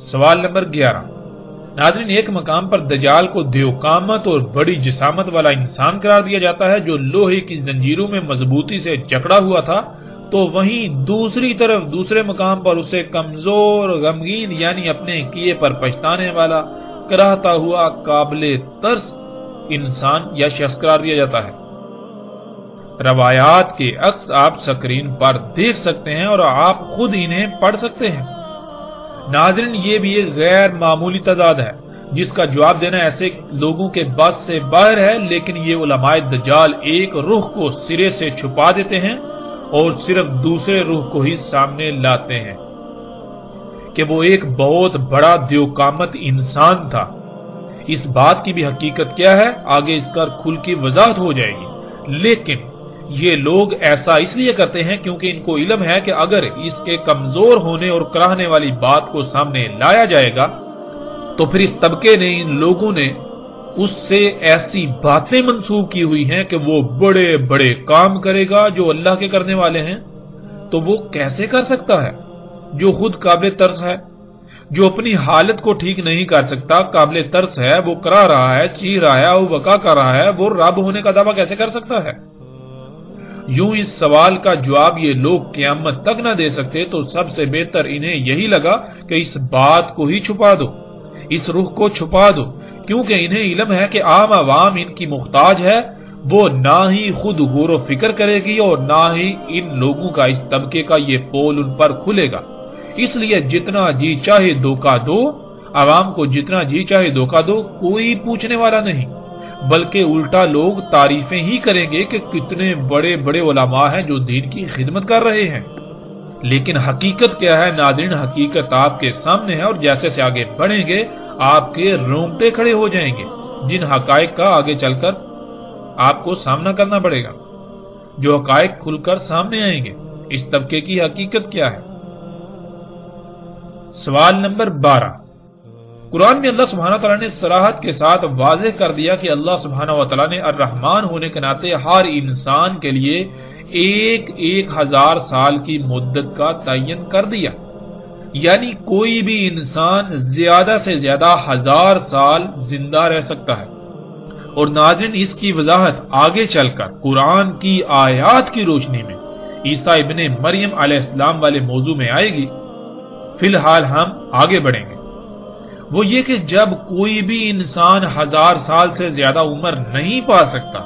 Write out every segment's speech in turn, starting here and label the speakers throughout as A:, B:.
A: سوال نمبر 11۔ ناظرین، ایک مقام پر دجال کو دیوقامت اور بڑی جسامت والا انسان قرار دیا جاتا ہے جو لوہے کی زنجیروں میں مضبوطی سے جکڑا ہوا تھا، تو وہیں دوسری طرف دوسرے مقام پر اسے کمزور، غمگین یعنی اپنے کیے پر پچھتانے والا، کراہتا ہوا، قابل ترس انسان یا شخص قرار دیا جاتا ہے۔ روایات کے عکس آپ سکرین پر دیکھ سکتے ہیں اور آپ خود انہیں پڑھ سکتے ہیں۔ ناظرین، یہ بھی ایک غیر معمولی تضاد ہے جس کا جواب دینا ایسے لوگوں کے بس سے باہر ہے، لیکن یہ علماء دجال ایک رخ کو سرے سے چھپا دیتے ہیں اور صرف دوسرے رخ کو ہی سامنے لاتے ہیں کہ وہ ایک بہت بڑا دیوقامت انسان تھا۔ اس بات کی بھی حقیقت کیا ہے آگے اس کا کھل کی وضاحت ہو جائے گی، لیکن یہ لوگ ایسا اس لیے کرتے ہیں کیونکہ ان کو علم ہے کہ اگر اس کے کمزور ہونے اور کراہنے والی بات کو سامنے لایا جائے گا تو پھر اس طبقے نے، ان لوگوں نے اس سے ایسی باتیں منسوب کی ہوئی ہیں کہ وہ بڑے بڑے کام کرے گا جو اللہ کے کرنے والے ہیں۔ تو وہ کیسے کر سکتا ہے جو خود قابل ترس ہے، جو اپنی حالت کو ٹھیک نہیں کر سکتا، قابل ترس ہے، وہ کرا رہا ہے، چی رہا ہے، وہ بکا کر رہا ہے، وہ رب ہونے کا دعویٰ کیسے کر سکتا ہے؟ یوں اس سوال کا جواب یہ لوگ قیامت تک نہ دے سکتے تو سب سے بہتر انہیں یہی لگا کہ اس بات کو ہی چھپا دو، اس رخ کو چھپا دو، کیونکہ انہیں علم ہے کہ عام عوام ان کی محتاج ہے۔ وہ نہ ہی خود غور و فکر کرے گی اور نہ ہی ان لوگوں کا، اس طبقے کا یہ پول ان پر کھلے گا۔ اس لیے جتنا جی چاہے دھوکہ دو، عوام کو جتنا جی چاہے دھوکہ دو، کوئی پوچھنے والا نہیں، بلکہ الٹا لوگ تعریفیں ہی کریں گے کہ کتنے بڑے بڑے علماء ہیں جو دین کی خدمت کر رہے ہیں۔ لیکن حقیقت کیا ہے ناظرین؟ حقیقت آپ کے سامنے ہے، اور جیسے سے آگے بڑھیں گے آپ کے رونگٹے کھڑے ہو جائیں گے، جن حقائق کا آگے چل کر آپ کو سامنا کرنا پڑے گا، جو حقائق کھل کر سامنے آئیں گے۔ اس طبقے کی حقیقت کیا ہے؟ سوال نمبر 12۔ قرآن میں اللہ سبحانہ وتعالی نے صراحت کے ساتھ واضح کر دیا کہ اللہ سبحانہ وتعالی نے الرحمن ہونے کے ناطے ہر انسان کے لیے 1000 سال کی مدت کا تعین کر دیا، یعنی کوئی بھی انسان زیادہ سے زیادہ 1000 سال زندہ رہ سکتا ہے۔ اور ناظرین، اس کی وضاحت آگے چل کر قرآن کی آیات کی روشنی میں عیسیٰ ابن مریم علیہ السلام والے موضوع میں آئے گی۔ فی الحال ہم آگے بڑھیں گے۔ وہ یہ کہ جب کوئی بھی انسان 1000 سال سے زیادہ عمر نہیں پا سکتا،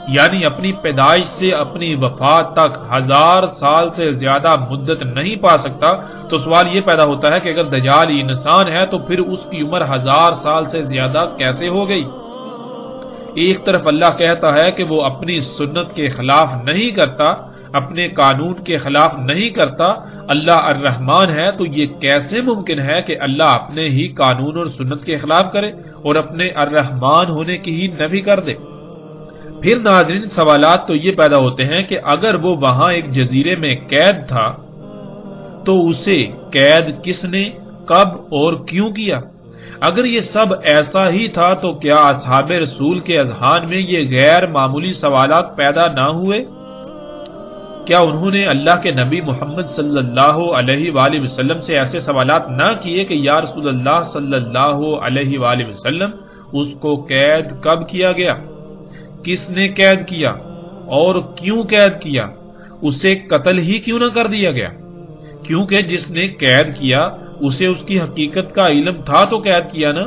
A: یعنی اپنی پیدائش سے اپنی وفات تک 1000 سال سے زیادہ مدت نہیں پا سکتا، تو سوال یہ پیدا ہوتا ہے کہ اگر دجال انسان ہے تو پھر اس کی عمر 1000 سال سے زیادہ کیسے ہو گئی؟ ایک طرف اللہ کہتا ہے کہ وہ اپنی سنت کے خلاف نہیں کرتا، اپنے قانون کے خلاف نہیں کرتا، اللہ الرحمن ہے، تو یہ کیسے ممکن ہے کہ اللہ اپنے ہی قانون اور سنت کے خلاف کرے اور اپنے الرحمن ہونے کی ہی نفی کر دے؟ پھر ناظرین، سوالات تو یہ پیدا ہوتے ہیں کہ اگر وہ وہاں ایک جزیرے میں قید تھا تو اسے قید کس نے، کب اور کیوں کیا؟ اگر یہ سب ایسا ہی تھا تو کیا اصحاب رسول کے اذہان میں یہ غیر معمولی سوالات پیدا نہ ہوئے؟ کیا انہوں نے اللہ کے نبی محمد صلی اللہ علیہ وآلہ وسلم سے ایسے سوالات نہ کیے کہ یا رسول اللہ صلی اللہ علیہ وآلہ وسلم، اس کو قید کب کیا گیا، کس نے قید کیا اور کیوں قید کیا، اسے قتل ہی کیوں نہ کر دیا گیا؟ کیونکہ جس نے قید کیا اسے اس کی حقیقت کا علم تھا تو قید کیا نا۔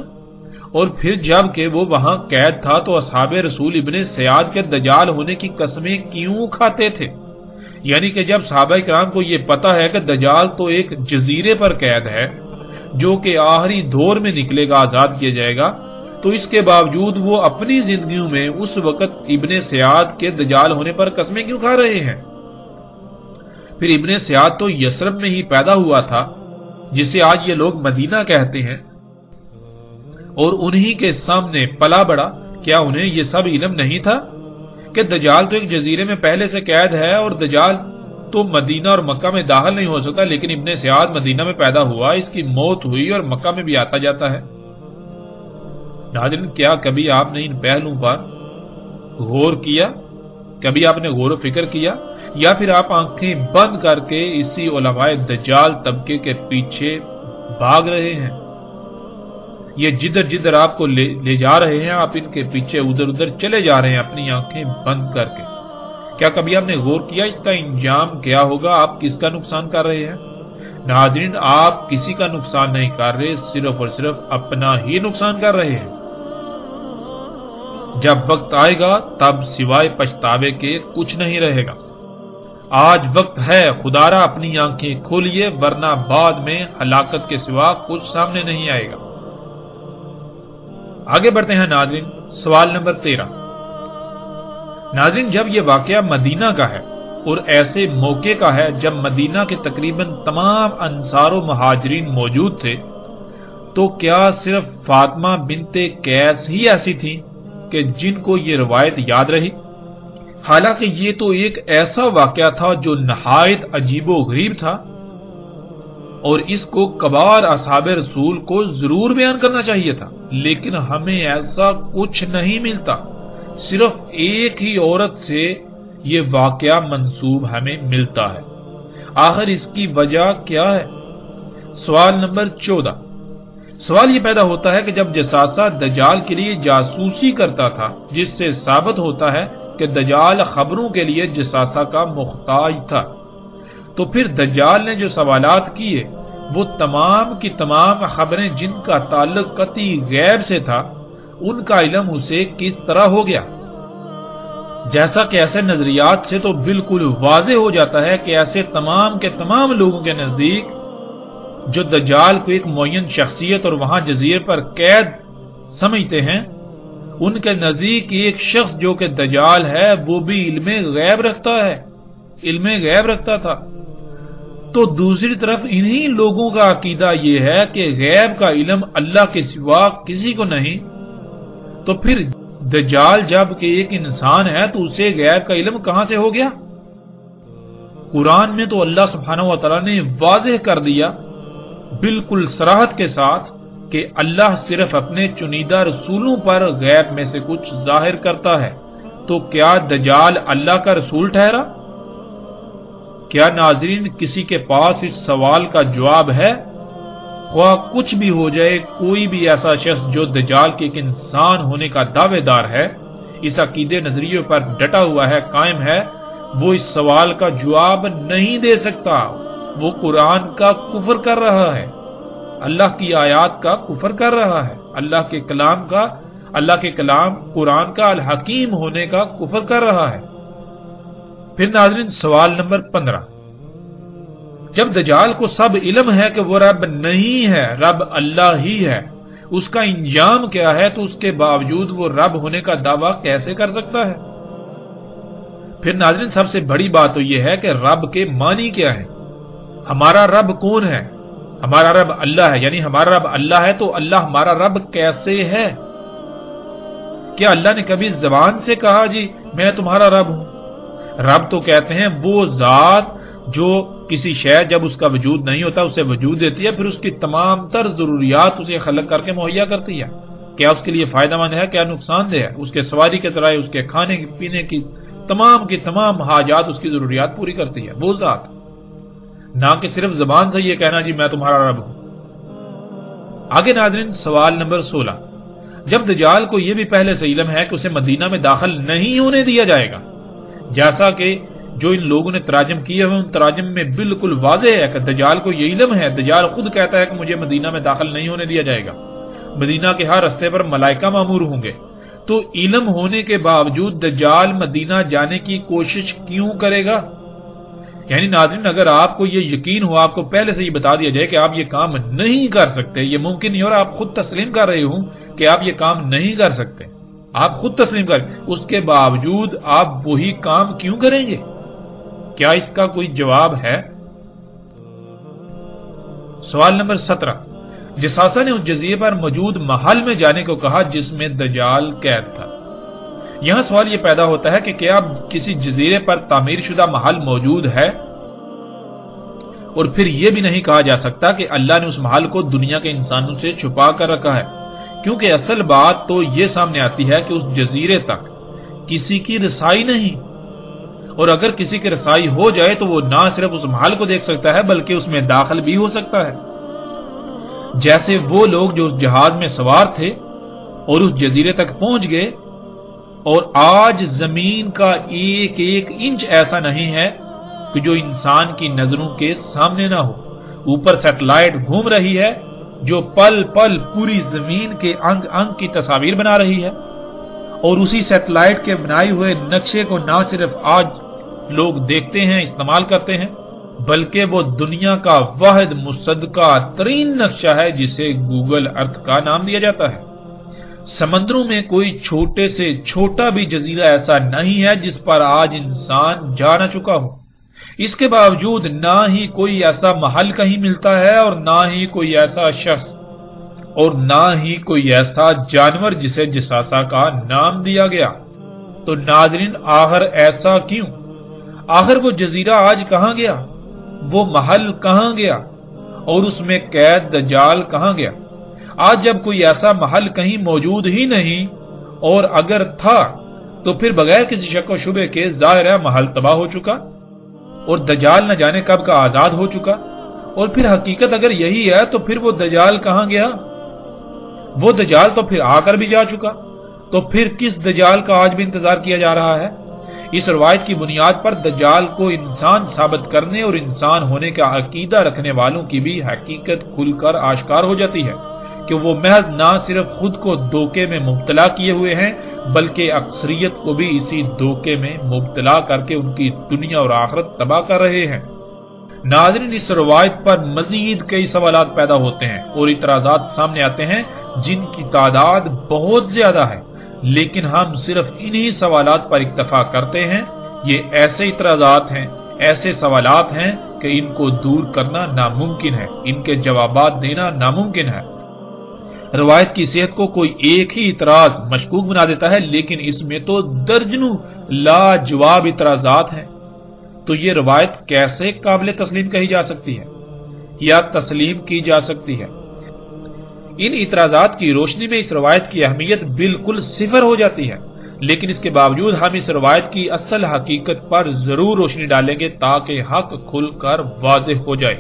A: اور پھر جب کہ وہ وہاں قید تھا تو اصحاب رسول ابن سیاد کے دجال ہونے کی قسمیں کیوں کھاتے تھے؟ یعنی کہ جب صحابہ کرام کو یہ پتا ہے کہ دجال تو ایک جزیرے پر قید ہے جو کہ آخری دور میں نکلے گا، آزاد کیا جائے گا، تو اس کے باوجود وہ اپنی زندگیوں میں اس وقت ابن سیاد کے دجال ہونے پر قسمیں کیوں کھا رہے ہیں؟ پھر ابن سیاد تو یثرب میں ہی پیدا ہوا تھا، جسے آج یہ لوگ مدینہ کہتے ہیں، اور انہی کے سامنے پلا بڑا۔ کیا انہیں یہ سب علم نہیں تھا کہ دجال تو ایک جزیرے میں پہلے سے قید ہے اور دجال تو مدینہ اور مکہ میں داخل نہیں ہو سکتا، لیکن ابن سیاد مدینہ میں پیدا ہوا، اس کی موت ہوئی اور مکہ میں بھی آتا جاتا ہے؟ ناظرین، کیا کبھی آپ نے ان پہلوؤں پر غور کیا؟ کبھی آپ نے غور و فکر کیا، یا پھر آپ آنکھیں بند کر کے اسی علماء دجال طبقے کے پیچھے بھاگ رہے ہیں؟ یہ جدھر جدھر آپ کو لے جا رہے ہیں آپ ان کے پیچھے ادھر ادھر چلے جا رہے ہیں اپنی آنکھیں بند کر کے۔ کیا کبھی آپ نے غور کیا اس کا انجام کیا ہوگا؟ آپ کس کا نقصان کر رہے ہیں؟ ناظرین، آپ کسی کا نقصان نہیں کر رہے، صرف اور صرف اپنا ہی نقصان کر رہے ہیں۔ جب وقت آئے گا تب سوائے پچھتاوے کے کچھ نہیں رہے گا۔ آج وقت ہے، خدا را اپنی آنکھیں کھولیے، ورنہ بعد میں ہلاکت کے سوا کچھ سامنے نہیں آئے گا۔ آگے بڑھتے ہیں ناظرین، سوال نمبر 13۔ ناظرین، جب یہ واقعہ مدینہ کا ہے اور ایسے موقع کا ہے جب مدینہ کے تقریباً تمام انصار و مہاجرین موجود تھے، تو کیا صرف فاطمہ بنت قیس ہی ایسی تھیں کہ جن کو یہ روایت یاد رہی؟ حالانکہ یہ تو ایک ایسا واقعہ تھا جو نہایت عجیب و غریب تھا، اور اس کو کبار اصحاب رسول کو ضرور بیان کرنا چاہیے تھا، لیکن ہمیں ایسا کچھ نہیں ملتا۔ صرف ایک ہی عورت سے یہ واقعہ منسوب ہمیں ملتا ہے۔ آخر اس کی وجہ کیا ہے؟ سوال نمبر 14۔ سوال یہ پیدا ہوتا ہے کہ جب جساسہ دجال کے لیے جاسوسی کرتا تھا، جس سے ثابت ہوتا ہے کہ دجال خبروں کے لیے جساسہ کا محتاج تھا، تو پھر دجال نے جو سوالات کیے وہ تمام کی تمام خبریں جن کا تعلق قطعی غیب سے تھا، ان کا علم اسے کس طرح ہو گیا؟ جیسا کہ ایسے نظریات سے تو بالکل واضح ہو جاتا ہے کہ ایسے تمام کے تمام لوگوں کے نزدیک جو دجال کو ایک معین شخصیت اور وہاں جزیرے پر قید سمجھتے ہیں، ان کے نزدیک ایک شخص جو کہ دجال ہے وہ بھی علم غیب رکھتا ہے، علم غیب رکھتا تھا۔ تو دوسری طرف انہی لوگوں کا عقیدہ یہ ہے کہ غیب کا علم اللہ کے سوا کسی کو نہیں، تو پھر دجال جب کہ ایک انسان ہے تو اسے غیب کا علم کہاں سے ہو گیا؟ قرآن میں تو اللہ سبحانہ و تعالیٰ نے واضح کر دیا بالکل صراحت کے ساتھ کہ اللہ صرف اپنے چنیدہ رسولوں پر غیب میں سے کچھ ظاہر کرتا ہے۔ تو کیا دجال اللہ کا رسول ٹھہرا؟ کیا ناظرین کسی کے پاس اس سوال کا جواب ہے؟ خواہ کچھ بھی ہو جائے، کوئی بھی ایسا شخص جو دجال کے ایک انسان ہونے کا دعوے دار ہے، اس عقیدے نظریے پر ڈٹا ہوا ہے، قائم ہے، وہ اس سوال کا جواب نہیں دے سکتا۔ وہ قرآن کا کفر کر رہا ہے، اللہ کی آیات کا کفر کر رہا ہے، اللہ کے کلام قرآن کا الحکیم ہونے کا کفر کر رہا ہے۔ پھر ناظرین سوال نمبر 15۔ جب دجال کو سب علم ہے کہ وہ رب نہیں ہے، رب اللہ ہی ہے، اس کا انجام کیا ہے، تو اس کے باوجود وہ رب ہونے کا دعویٰ کیسے کر سکتا ہے؟ پھر ناظرین سب سے بڑی بات تو یہ ہے کہ رب کے معنی کیا ہے؟ ہمارا رب کون ہے؟ ہمارا رب اللہ ہے، یعنی ہمارا رب اللہ ہے تو اللہ ہمارا رب کیسے ہے؟ کیا اللہ نے کبھی زبان سے کہا جی میں تمہارا رب ہوں؟ رب تو کہتے ہیں وہ ذات جو کسی شے جب اس کا وجود نہیں ہوتا اسے وجود دیتی ہے، پھر اس کی تمام تر ضروریات اسے خلق کر کے مہیا کرتی ہے۔ کیا اس کے لیے فائدہ مند ہے، کیا نقصان دہ ہے؟ اس کے سواری کے ذرائع، اس کے کھانے پینے کی تمام حاجات، اس کی ضروریات پوری کرتی ہے وہ ذات، نہ کہ صرف زبان سے یہ کہنا جی میں تمہارا رب ہوں۔ آگے ناظرین سوال نمبر 16۔ جب دجال کو یہ بھی پہلے سے علم ہے کہ اسے مدینہ میں داخل نہیں ہونے دیا جائے گا، جیسا کہ جو ان لوگوں نے تراجم کیے ہوئے ان تراجم میں بالکل واضح ہے کہ دجال کو یہ علم ہے، دجال خود کہتا ہے کہ مجھے مدینہ میں داخل نہیں ہونے دیا جائے گا، مدینہ کے ہر رستے پر ملائکہ مامور ہوں گے، تو علم ہونے کے باوجود دجال مدینہ جانے کی کوشش کیوں کرے گا؟ یعنی ناظرین اگر آپ کو یہ یقین ہو، آپ کو پہلے سے یہ بتا دیا جائے کہ آپ یہ کام نہیں کر سکتے، یہ ممکن نہیں، اور آپ خود تسلیم کر رہے ہوں کہ آپ یہ کام نہیں کر سکتے، آپ خود تسلیم کر، اس کے باوجود آپ وہی کام کیوں کریں گے؟ کیا اس کا کوئی جواب ہے؟ سوال نمبر 17۔ جساسہ نے اس جزیرے پر موجود محل میں جانے کو کہا جس میں دجال قید تھا۔ یہاں سوال یہ پیدا ہوتا ہے کہ کیا کسی جزیرے پر تعمیر شدہ محل موجود ہے؟ اور پھر یہ بھی نہیں کہا جا سکتا کہ اللہ نے اس محل کو دنیا کے انسانوں سے چھپا کر رکھا ہے، کیونکہ اصل بات تو یہ سامنے آتی ہے کہ اس جزیرے تک کسی کی رسائی نہیں، اور اگر کسی کی رسائی ہو جائے تو وہ نہ صرف اس محل کو دیکھ سکتا ہے بلکہ اس میں داخل بھی ہو سکتا ہے۔ جیسے وہ لوگ جو اس جہاز میں سوار تھے اور اس جزیرے تک پہنچ گئے، اور آج زمین کا ایک ایک انچ ایسا نہیں ہے کہ جو انسان کی نظروں کے سامنے نہ ہو۔ اوپر سیٹلائٹ گھوم رہی ہے جو پل پل پوری زمین کے انگ انگ کی تصاویر بنا رہی ہے، اور اسی سیٹلائٹ کے بنائے ہوئے نقشے کو نہ صرف آج لوگ دیکھتے ہیں، استعمال کرتے ہیں، بلکہ وہ دنیا کا واحد مصدقہ ترین نقشہ ہے جسے گوگل ارتھ کا نام دیا جاتا ہے۔ سمندروں میں کوئی چھوٹے سے چھوٹا بھی جزیرہ ایسا نہیں ہے جس پر آج انسان جا نہ چکا ہو۔ اس کے باوجود نہ ہی کوئی ایسا محل کہیں ملتا ہے، اور نہ ہی کوئی ایسا شخص، اور نہ ہی کوئی ایسا جانور جسے جساسا کا نام دیا گیا۔ تو ناظرین، آخر ایسا کیوں؟ آخر وہ جزیرہ آج کہاں گیا؟ وہ محل کہاں گیا؟ اور اس میں قید دجال کہاں گیا؟ آج جب کوئی ایسا محل کہیں موجود ہی نہیں، اور اگر تھا تو پھر بغیر کسی شک و شبے کے ظاہر ہے محل تباہ ہو چکا، اور دجال نہ جانے کب کا آزاد ہو چکا۔ اور پھر حقیقت اگر یہی ہے تو پھر وہ دجال کہاں گیا؟ وہ دجال تو پھر آ کر بھی جا چکا، تو پھر کس دجال کا آج بھی انتظار کیا جا رہا ہے؟ اس روایت کی بنیاد پر دجال کو انسان ثابت کرنے اور انسان ہونے کا عقیدہ رکھنے والوں کی بھی حقیقت کھل کر آشکار ہو جاتی ہے کہ وہ محض نہ صرف خود کو دھوکے میں مبتلا کیے ہوئے ہیں، بلکہ اکثریت کو بھی اسی دھوکے میں مبتلا کر کے ان کی دنیا اور آخرت تباہ کر رہے ہیں۔ ناظرین، اس روایت پر مزید کئی سوالات پیدا ہوتے ہیں اور اعتراضات سامنے آتے ہیں جن کی تعداد بہت زیادہ ہے، لیکن ہم صرف انہی سوالات پر اکتفا کرتے ہیں۔ یہ ایسے اعتراضات ہیں، ایسے سوالات ہیں کہ ان کو دور کرنا ناممکن ہے، ان کے جوابات دینا ناممکن ہے۔ روایت کی صحت کو کوئی ایک ہی اعتراض مشکوک بنا دیتا ہے، لیکن اس میں تو درجنوں لاجواب اعتراضات ہیں۔ تو یہ روایت کیسے قابل تسلیم کہی جا سکتی ہے یا تسلیم کی جا سکتی ہے؟ ان اعتراضات کی روشنی میں اس روایت کی اہمیت بالکل صفر ہو جاتی ہے، لیکن اس کے باوجود ہم اس روایت کی اصل حقیقت پر ضرور روشنی ڈالیں گے تاکہ حق کھل کر واضح ہو جائے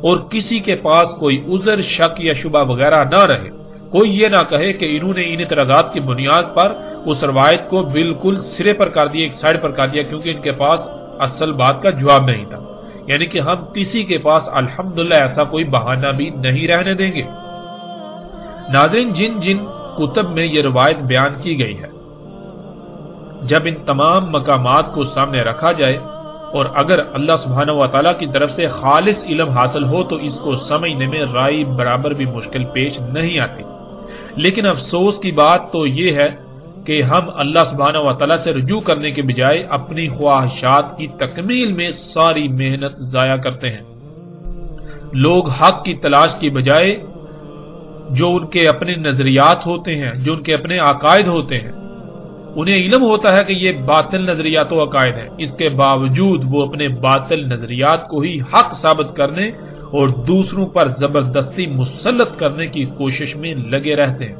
A: اور کسی کے پاس کوئی عذر، شک یا شبہ وغیرہ نہ رہے۔ کوئی یہ نہ کہے کہ انہوں نے ان اعتراضات کی بنیاد پر اس روایت کو بالکل سرے پر کر دیا، ایک سائڈ پر کر دیا، کیونکہ ان کے پاس اصل بات کا جواب نہیں تھا۔ یعنی کہ ہم کسی کے پاس الحمدللہ ایسا کوئی بہانہ بھی نہیں رہنے دیں گے۔ ناظرین، جن جن کتب میں یہ روایت بیان کی گئی ہے، جب ان تمام مقامات کو سامنے رکھا جائے اور اگر اللہ سبحانہ و تعالیٰ کی طرف سے خالص علم حاصل ہو تو اس کو سمجھنے میں رائی برابر بھی مشکل پیش نہیں آتی۔ لیکن افسوس کی بات تو یہ ہے کہ ہم اللہ سبحانہ و تعالیٰ سے رجوع کرنے کے بجائے اپنی خواہشات کی تکمیل میں ساری محنت ضائع کرتے ہیں۔ لوگ حق کی تلاش کی بجائے جو ان کے اپنے نظریات ہوتے ہیں، جو ان کے اپنے عقائد ہوتے ہیں، انہیں علم ہوتا ہے کہ یہ باطل نظریات و عقائد ہیں، اس کے باوجود وہ اپنے باطل نظریات کو ہی حق ثابت کرنے اور دوسروں پر زبردستی مسلط کرنے کی کوشش میں لگے رہتے ہیں۔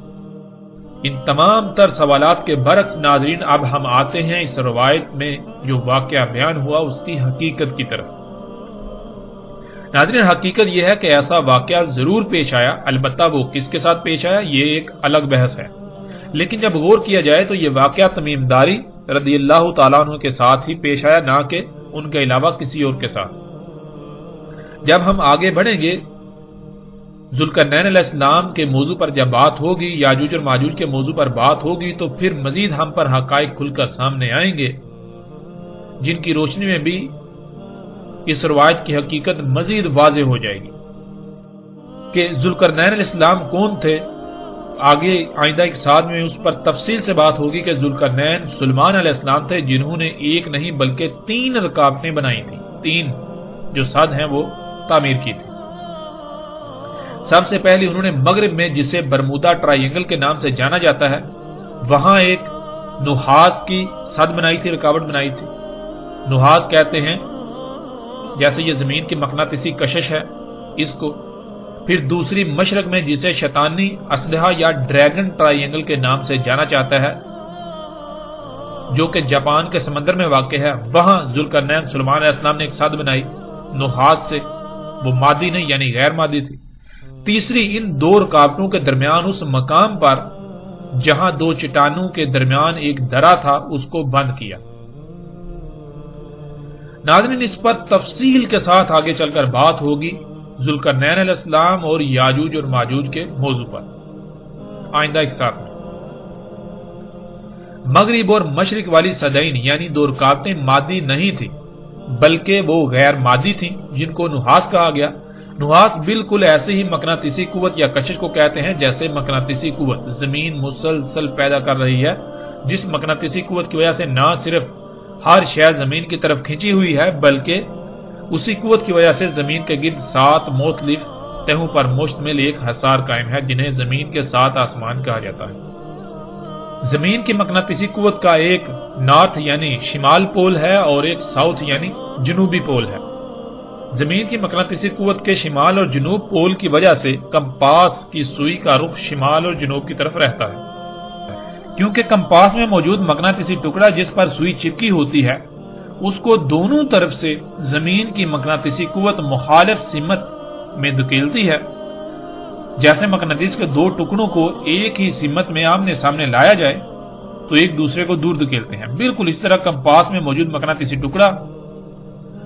A: ان تمام تر سوالات کے برعکس ناظرین، اب ہم آتے ہیں اس روایت میں جو واقعہ بیان ہوا اس کی حقیقت کی طرف۔ ناظرین، حقیقت یہ ہے کہ ایسا واقعہ ضرور پیش آیا، البتہ وہ کس کے ساتھ پیش آیا یہ ایک الگ بحث ہے، لیکن جب غور کیا جائے تو یہ واقعہ تمیم داری رضی اللہ تعالیٰ عنہ کے ساتھ ہی پیش آیا، نہ کہ ان کے علاوہ کسی اور کے ساتھ۔ جب ہم آگے بڑھیں گے ذوالقرنین علیہ السلام کے موضوع پر جب بات ہوگی، یاجوج اور ماجوج کے موضوع پر بات ہوگی، تو پھر مزید ہم پر حقائق کھل کر سامنے آئیں گے جن کی روشنی میں بھی اس روایت کی حقیقت مزید واضح ہو جائے گی کہ ذوالقرنین علیہ السلام کون تھے۔ آگے آئندہ ایک ساتھ میں اس پر تفصیل سے بات ہوگی کہ ذوالقرنین سلیمان علیہ السلام تھے جنہوں نے ایک نہیں بلکہ 3 رکاوٹیں بنائی تھیں، 3 جو سد ہیں وہ تعمیر کی تھی۔ سب سے پہلے انہوں نے مغرب میں جسے برمودا ٹرائی اینگل کے نام سے جانا جاتا ہے وہاں ایک نحاس کی سد بنائی تھی، رکاوٹ بنائی تھی۔ نحاس کہتے ہیں جیسے یہ زمین کی مقناطیسی کشش ہے اس کو۔ پھر دوسری مشرق میں جسے شیطانی اسلحہ یا ڈریگن ٹرائی اینگل کے نام سے جانا چاہتا ہے جو کہ جاپان کے سمندر میں واقع ہے، وہاں ذوالقرنین سلیمان علیہ السلام نے ایک سد بنائی نحاس سے، وہ مادی نہیں یعنی غیر مادی تھی۔ تیسری ان دو رکاوٹوں کے درمیان اس مقام پر جہاں دو چٹانوں کے درمیان ایک درا تھا اس کو بند کیا۔ ناظرین، اس پر تفصیل کے ساتھ آگے چل کر بات ہوگی ذوالقرنین علیہ السلام اور یاجوج اور ماجوج کے موضوع پر آئندہ ایک ساتھ میں۔ مغرب اور مشرق والی صدعین یعنی دو رکاوٹیں مادی نہیں تھی بلکہ وہ غیر مادی تھیں جن کو نحاس کہا گیا۔ نحاس بالکل ایسے ہی مقناطیسی قوت یا کشش کو کہتے ہیں جیسے مقناطیسی قوت زمین مسلسل پیدا کر رہی ہے، جس مقناطیسی قوت کی وجہ سے نہ صرف ہر شے زمین کی طرف کھینچی ہوئی ہے بلکہ اسی قوت کی وجہ سے زمین کے گرد 7 مختلف تہوں پر مشتمل ایک حصار قائم ہے جنہیں زمین کے 7 آسمان کہا جاتا ہے۔ زمین کی مقناطیسی قوت کا ایک نارتھ یعنی شمال پول ہے اور ایک ساؤتھ یعنی جنوبی پول ہے۔ زمین کی مقناطیسی قوت کے شمال اور جنوب پول کی وجہ سے کمپاس کی سوئی کا رخ شمال اور جنوب کی طرف رہتا ہے۔ کیونکہ کمپاس میں موجود مقناطیسی ٹکڑا جس پر سوئی چپکی ہوتی ہے اس کو دونوں طرف سے زمین کی مقناطیسی قوت مخالف سمت میں دھکیلتی ہے۔ جیسے مقناطیس کے دو ٹکڑوں کو ایک ہی سمت میں آمنے سامنے لایا جائے تو ایک دوسرے کو دور دھکیلتے ہیں، بالکل اس طرح کمپاس میں موجود مقناطیسی ٹکڑا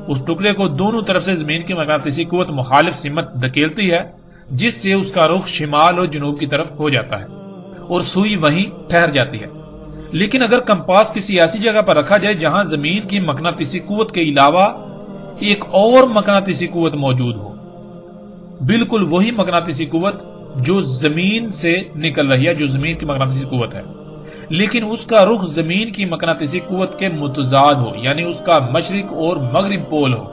A: اس ٹکڑے کو دونوں طرف سے زمین کی مقناطیسی قوت مخالف سمت دھکیلتی ہے جس سے اس کا رخ شمال اور جنوب کی طرف ہو جاتا ہے اور سوئی وہیں ٹھہر جاتی ہے۔ لیکن اگر کمپاس کسی ایسی جگہ پر رکھا جائے جہاں زمین کی مقناطیسی قوت کے علاوہ ایک اور مقناطیسی قوت موجود ہو، بالکل وہی مقناطیسی قوت جو زمین سے نکل رہی ہے، جو زمین کی مقناطیسی قوت ہے، لیکن اس کا رخ زمین کی مقناطیسی قوت کے متضاد ہو یعنی اس کا مشرق اور مغرب پول ہو،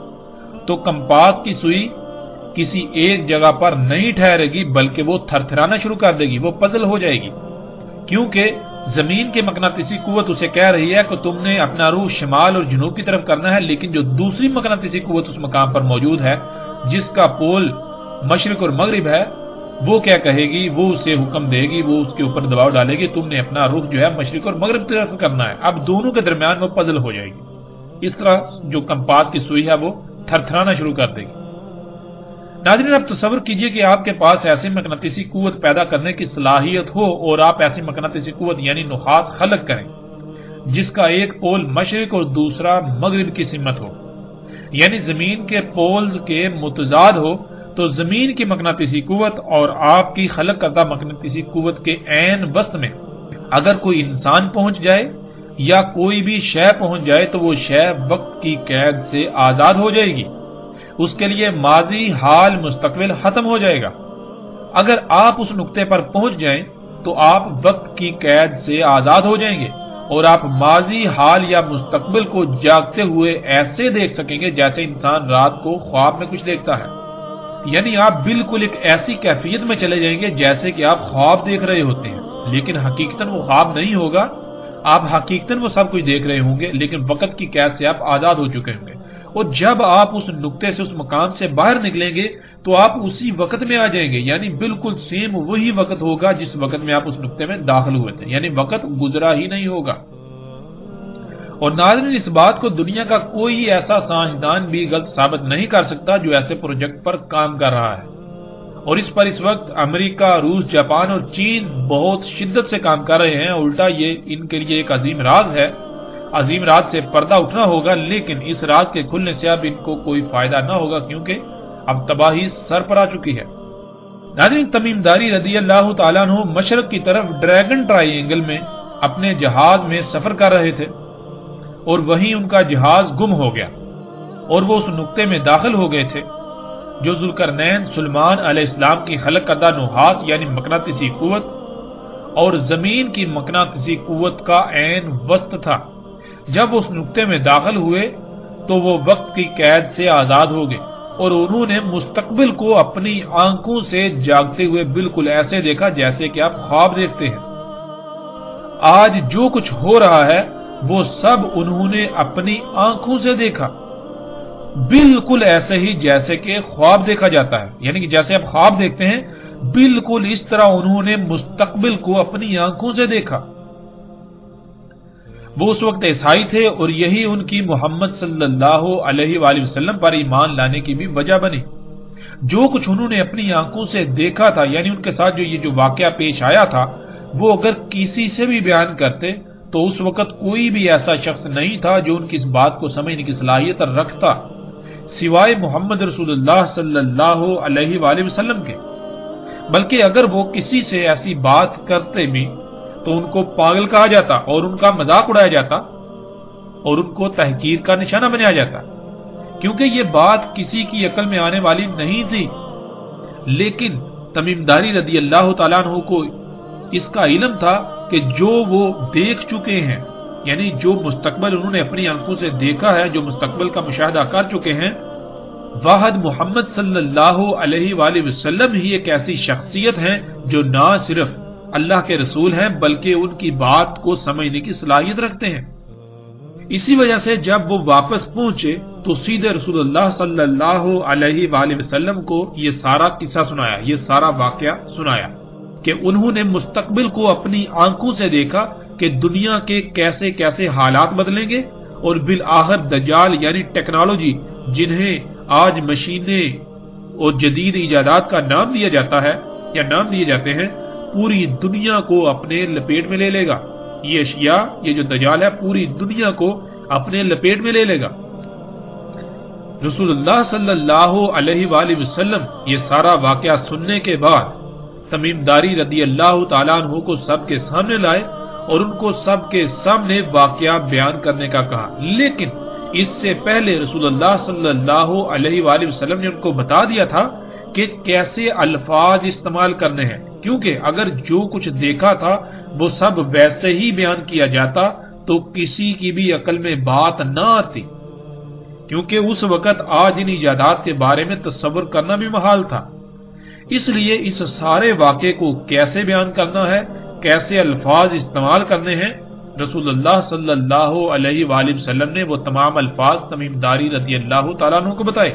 A: تو کمپاس کی سوئی کسی ایک جگہ پر نہیں ٹھہرے گی بلکہ وہ تھرتھرانا شروع کر دے گی، وہ پزل ہو جائے گی، کیونکہ زمین کی مقناطیسی قوت اسے کہہ رہی ہے کہ تم نے اپنا رخ شمال اور جنوب کی طرف کرنا ہے، لیکن جو دوسری مقناطیسی قوت اس مقام پر موجود ہے جس کا پول مشرق اور مغرب ہے، وہ کیا کہے گی، وہ اسے حکم دے گی، وہ اس کے اوپر دباؤ ڈالے گی، تم نے اپنا رخ جو ہے مشرق اور مغرب کی طرف کرنا ہے۔ اب دونوں کے درمیان وہ پزل ہو جائے گی، اس طرح جو کمپاس کی سوئی ہے وہ تھرتھرانا شروع کر دے گی۔ ناظرین، اب تصور کیجئے کہ آپ کے پاس ایسی مقناطیسی قوت پیدا کرنے کی صلاحیت ہو اور آپ ایسی مقناطیسی قوت یعنی نحاس خلق کریں جس کا ایک پول مشرق اور دوسرا مغرب کی سمت ہو، یعنی زمین کے پولز کے متضاد ہو، تو زمین کی مقناطیسی قوت اور آپ کی خلق کردہ مقناطیسی قوت کے عین وسط میں اگر کوئی انسان پہنچ جائے یا کوئی بھی شے پہنچ جائے تو وہ شے وقت کی قید سے آزاد ہو جائے گی، اس کے لیے ماضی حال مستقبل ختم ہو جائے گا۔ اگر آپ اس نقطے پر پہنچ جائیں تو آپ وقت کی قید سے آزاد ہو جائیں گے اور آپ ماضی حال یا مستقبل کو جاگتے ہوئے ایسے دیکھ سکیں گے جیسے انسان رات کو خواب میں کچھ دیکھتا ہے، یعنی آپ بالکل ایک ایسی کیفیت میں چلے جائیں گے جیسے کہ آپ خواب دیکھ رہے ہوتے ہیں، لیکن حقیقتاً وہ خواب نہیں ہوگا، آپ حقیقتاً وہ سب کچھ دیکھ رہے ہوں گے لیکن وقت کی قید سے آپ آزاد ہو چکے ہوں گے۔ اور جب آپ اس نقطے سے اس مقام سے باہر نکلیں گے تو آپ اسی وقت میں آ جائیں گے، یعنی بالکل سیم وہی وقت ہوگا جس وقت میں آپ اس نقطے میں داخل ہوئے تھے، یعنی وقت گزرا ہی نہیں ہوگا۔ اور ناظرین، اس بات کو دنیا کا کوئی ایسا سائنسدان بھی غلط ثابت نہیں کر سکتا جو ایسے پروجیکٹ پر کام کر رہا ہے، اور اس پر اس وقت امریکہ، روس، جاپان اور چین بہت شدت سے کام کر رہے ہیں۔ الٹا یہ ان کے لیے ایک عظیم راز ہے، عظیم راز سے پردہ اٹھنا ہوگا، لیکن اس راز کے کھلنے سے اب ان کو کوئی فائدہ نہ ہوگا کیونکہ اب تباہی سر پر آ چکی ہے۔ ناظرین، تمیم داری رضی اللہ تعالیٰ عنہ مشرق کی طرف ڈریگن ٹرائی اینگل میں اپنے جہاز میں سفر کر رہے تھے اور وہیں ان کا جہاز گم ہو گیا اور وہ اس نقطے میں داخل ہو گئے تھے جو ذوالقرنین سلیمان علیہ السلام کی خلق کردہ نحاس یعنی مقناطیسی قوت اور زمین کی مقناطیسی قوت کا عین وسط تھا۔ جب اس نقطے میں داخل ہوئے تو وہ وقت کی قید سے آزاد ہو گئے اور انہوں نے مستقبل کو اپنی آنکھوں سے جاگتے ہوئے بالکل ایسے دیکھا جیسے کہ آپ خواب دیکھتے ہیں۔ آج جو کچھ ہو رہا ہے وہ سب انہوں نے اپنی آنکھوں سے دیکھا، بالکل ایسے ہی جیسے کہ خواب دیکھا جاتا ہے، یعنی کہ جیسے آپ خواب دیکھتے ہیں بالکل اس طرح انہوں نے مستقبل کو اپنی آنکھوں سے دیکھا۔ وہ اس وقت عیسائی تھے اور یہی ان کی محمد صلی اللہ علیہ وآلہ وسلم پر ایمان لانے کی بھی وجہ بنی۔ جو کچھ انہوں نے اپنی آنکھوں سے دیکھا تھا، یعنی ان کے ساتھ جو یہ واقعہ پیش آیا تھا، وہ اگر کسی سے بھی بیان کرتے تو اس وقت کوئی بھی ایسا شخص نہیں تھا جو ان کی اس بات کو سمجھنے کی صلاحیت رکھتا سوائے محمد رسول اللہ صلی اللہ علیہ وآلہ وسلم کے۔ بلکہ اگر وہ کسی سے ایسی بات کرتے بھی تو ان کو پاگل کہا جاتا اور ان کا مذاق اڑایا جاتا اور ان کو تحقیر کا نشانہ بنایا جاتا، کیونکہ یہ بات کسی کی عقل میں آنے والی نہیں تھی۔ لیکن تمیم داری رضی اللہ تعالیٰ عنہ کو اس کا علم تھا کہ جو وہ دیکھ چکے ہیں، یعنی جو مستقبل انہوں نے اپنی آنکھوں سے دیکھا ہے، جو مستقبل کا مشاہدہ کر چکے ہیں، واحد محمد صلی اللہ علیہ وآلہ وسلم ہی ایک ایسی شخصیت ہیں جو نہ صرف اللہ کے رسول ہیں بلکہ ان کی بات کو سمجھنے کی صلاحیت رکھتے ہیں۔ اسی وجہ سے جب وہ واپس پہنچے تو سیدھے رسول اللہ صلی اللہ علیہ وآلہ وسلم کو یہ سارا قصہ سنایا، یہ سارا واقعہ سنایا کہ انہوں نے مستقبل کو اپنی آنکھوں سے دیکھا کہ دنیا کے کیسے کیسے حالات بدلیں گے، اور بالآخر دجال یعنی ٹیکنالوجی، جنہیں آج مشینیں اور جدید ایجادات کا نام دیا جاتا ہے یا نام دیے جاتے ہیں، پوری دنیا کو اپنے لپیٹ میں لے لے گا۔ یہ اشیاء، یہ جو دجال ہے، پوری دنیا کو اپنے لپیٹ میں لے لے گا۔ رسول اللہ صلی اللہ علیہ وآلہ وسلم یہ سارا واقعہ سننے کے بعد تمیم داری رضی اللہ تعالیٰ عنہ کو سب کے سامنے لائے اور ان کو سب کے سامنے واقعہ بیان کرنے کا کہا۔ لیکن اس سے پہلے رسول اللہ صلی اللہ علیہ وآلہ وسلم نے ان کو بتا دیا تھا کہ کیسے الفاظ استعمال کرنے ہیں، کیونکہ اگر جو کچھ دیکھا تھا وہ سب ویسے ہی بیان کیا جاتا تو کسی کی بھی عقل میں بات نہ آتی، کیونکہ اس وقت آج ان ایجادات کے بارے میں تصور کرنا بھی محال تھا۔ اس لیے اس سارے واقعے کو کیسے بیان کرنا ہے، کیسے الفاظ استعمال کرنے ہیں، رسول اللہ صلی اللہ علیہ وآلہ وسلم نے وہ تمام الفاظ تمیم داری رضی اللہ تعالیٰ عنہ کو بتائے،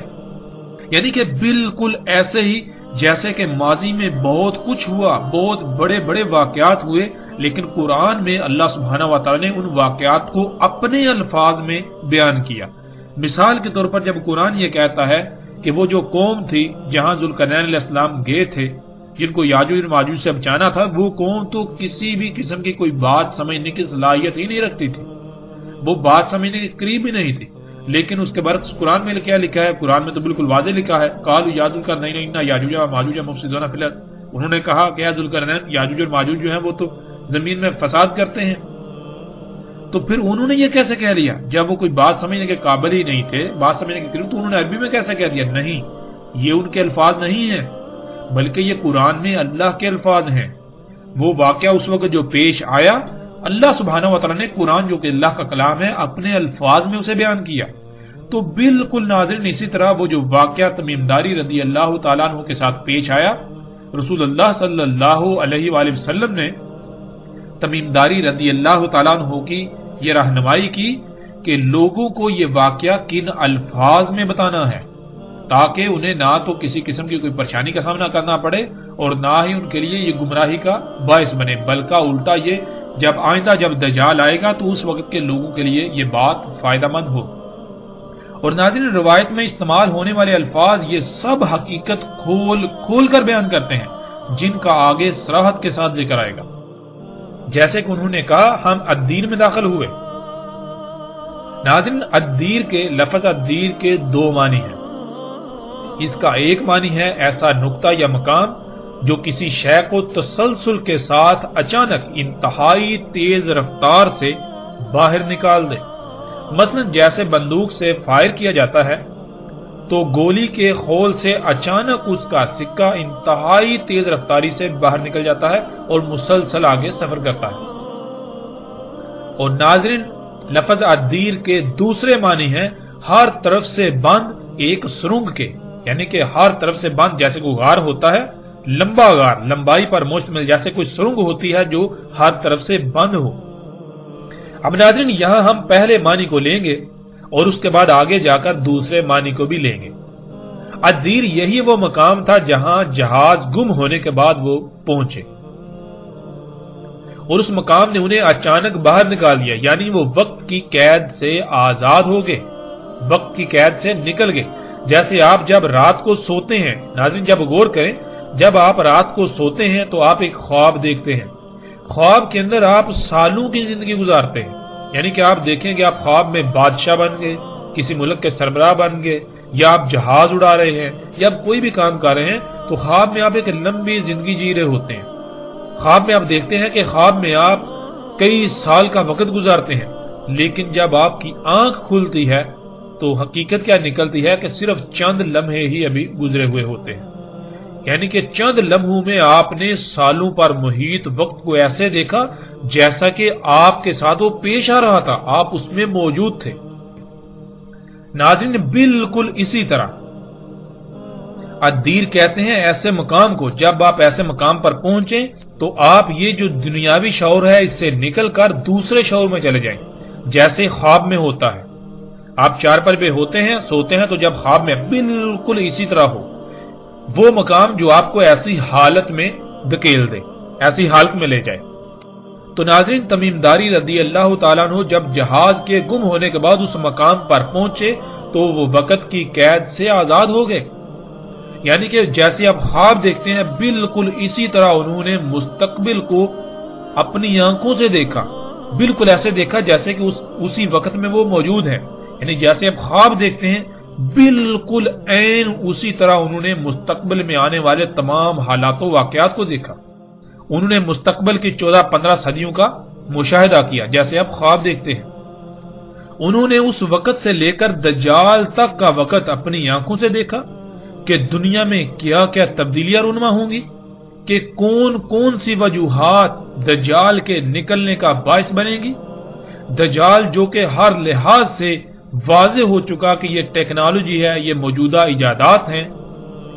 A: یعنی کہ بالکل ایسے ہی جیسے کہ ماضی میں بہت کچھ ہوا، بہت بڑے بڑے واقعات ہوئے، لیکن قرآن میں اللہ سبحانہ و تعالیٰ نے ان واقعات کو اپنے الفاظ میں بیان کیا۔ مثال کے طور پر جب قرآن یہ کہتا ہے کہ وہ جو قوم تھی جہاں ذوالقرنین علیہ السلام گئے تھے، جن کو یاجوج اور ماجوج سے بچانا تھا، وہ قوم تو کسی بھی قسم کی کوئی بات سمجھنے کی صلاحیت ہی نہیں رکھتی تھی، وہ بات سمجھنے کے قریب ہی نہیں تھی۔ لیکن اس کے برعکس قرآن میں کیا لکھا ہے؟ قرآن میں تو بالکل واضح لکھا ہے، قالوا یا ذوالقرنین ان یاجوج و ماجوج مفسدون فی الارض، انہوں نے کہا کہ ذوالقرنین، یاجوج اور ماجوج جو ہیں وہ تو زمین میں فساد کرتے ہیں۔ تو پھر انہوں نے یہ کیسے کہہ لیا جب وہ کوئی بات سمجھنے کے قابل ہی نہیں تھے، بات سمجھنے کے قریب، تو انہوں نے عربی میں کیسے کہہ دیا؟ نہیں، یہ ان کے الفاظ نہیں ہیں، بلکہ یہ قرآن میں اللہ کے الفاظ ہیں۔ وہ واقعہ اس وقت جو پیش آیا، اللہ سبحانہ و تعالیٰ نے قرآن جو کہ اللہ کا کلام ہے اپنے الفاظ میں اسے بیان کیا۔ تو بالکل ناظرین اسی طرح وہ جو واقعہ تمیم داری رضی اللہ تعالیٰ عنہ کے ساتھ پیش آیا، رسول اللہ صلی اللہ علیہ وآلہ وسلم نے تمیم داری رضی اللہ تعالیٰ عنہ کی یہ رہنمائی کی کہ لوگوں کو یہ واقعہ کن الفاظ میں بتانا ہے، تاکہ انہیں نہ تو کسی قسم کی کوئی پریشانی کا سامنا کرنا پڑے اور نہ ہی ان کے لیے یہ گمراہی کا باعث بنے، بلکہ الٹا یہ جب آئندہ جب دجال آئے گا تو اس وقت کے لوگوں کے لیے یہ بات فائدہ مند ہو۔ اور ناظرین روایت میں استعمال ہونے والے الفاظ یہ سب حقیقت کھول کھول کر بیان کرتے ہیں، جن کا آگے صراحت کے ساتھ ذکر آئے گا۔ جیسے کہ انہوں نے کہا ہم الدین میں داخل ہوئے۔ ناظرین الدیر کے لفظ الدیر کے دو معنی ہیں۔ اس کا ایک معنی ہے ایسا نقطہ یا مقام جو کسی شے کو تسلسل کے ساتھ اچانک انتہائی تیز رفتار سے باہر نکال دے، مثلا جیسے بندوق سے فائر کیا جاتا ہے تو گولی کے خول سے اچانک اس کا سکہ انتہائی تیز رفتاری سے باہر نکل جاتا ہے اور مسلسل آگے سفر کرتا ہے۔ اور ناظرین لفظ الدیر کے دوسرے معنی ہیں ہر طرف سے بند ایک سرنگ کے، یعنی کہ ہر طرف سے بند جیسے کوئی غار ہوتا ہے، لمبا غار لمبائی پر مشتمل، جیسے کوئی سرنگ ہوتی ہے جو ہر طرف سے بند ہو۔ اب ناظرین یہاں ہم پہلے معنی کو لیں گے اور اس کے بعد آگے جا کر دوسرے معنی کو بھی لیں گے۔ الدیر یہی وہ مقام تھا جہاں جہاز گم ہونے کے بعد وہ پہنچے اور اس مقام نے انہیں اچانک باہر نکال دیا، یعنی وہ وقت کی قید سے آزاد ہو گئے، وقت کی قید سے نکل گئے۔ جیسے آپ جب رات کو سوتے ہیں، ناظرین جب غور کریں، جب آپ رات کو سوتے ہیں تو آپ ایک خواب دیکھتے ہیں، خواب کے اندر آپ سالوں کی زندگی گزارتے ہیں، یعنی کہ آپ دیکھیں کہ آپ خواب میں بادشاہ بن گئے، کسی ملک کے سربراہ بن گئے، یا آپ جہاز اڑا رہے ہیں، یا آپ کوئی بھی کام کر رہے ہیں، تو خواب میں آپ ایک لمبی زندگی جی رہے ہوتے ہیں۔ خواب میں آپ دیکھتے ہیں کہ خواب میں آپ کئی سال کا وقت گزارتے ہیں، لیکن جب آپ کی آنکھ کھلتی ہے تو حقیقت کیا نکلتی ہے کہ صرف چند لمحے ہی ابھی گزرے ہوئے ہوتے ہیں، یعنی کہ چند لمحوں میں آپ نے سالوں پر محیط وقت کو ایسے دیکھا جیسا کہ آپ کے ساتھ وہ پیش آ رہا تھا، آپ اس میں موجود تھے۔ ناظرین بالکل اسی طرح الدیر کہتے ہیں ایسے مقام کو، جب آپ ایسے مقام پر پہنچیں تو آپ یہ جو دنیاوی شعور ہے اس سے نکل کر دوسرے شعور میں چلے جائیں، جیسے خواب میں ہوتا ہے۔ آپ چارپائی پہ ہوتے ہیں، سوتے ہیں، تو جب خواب میں بالکل اسی طرح ہو، وہ مقام جو آپ کو ایسی حالت میں دھکیل دے، ایسی حالت میں لے جائے۔ تو ناظرین تمیم داری رضی اللہ تعالیٰ عنہ جب جہاز کے گم ہونے کے بعد اس مقام پر پہنچے تو وہ وقت کی قید سے آزاد ہو گئے، یعنی کہ جیسے آپ خواب دیکھتے ہیں بالکل اسی طرح انہوں نے مستقبل کو اپنی آنکھوں سے دیکھا، بالکل ایسے دیکھا جیسے کہ اسی وقت میں وہ موجود ہیں، یعنی جیسے آپ خواب دیکھتے ہیں بالکل عین اسی طرح انہوں نے مستقبل میں آنے والے تمام حالات و واقعات کو دیکھا۔ انہوں نے مستقبل کی 14-15 صدیوں کا مشاہدہ کیا جیسے آپ خواب دیکھتے ہیں۔ انہوں نے اس وقت سے لے کر دجال تک کا وقت اپنی آنکھوں سے دیکھا کہ دنیا میں کیا کیا تبدیلیاں رونما ہوں گی، کہ کون کون سی وجوہات دجال کے نکلنے کا باعث بنے گی۔ دجال جو کہ ہر لحاظ سے واضح ہو چکا کہ یہ ٹیکنالوجی ہے، یہ موجودہ ایجادات ہیں،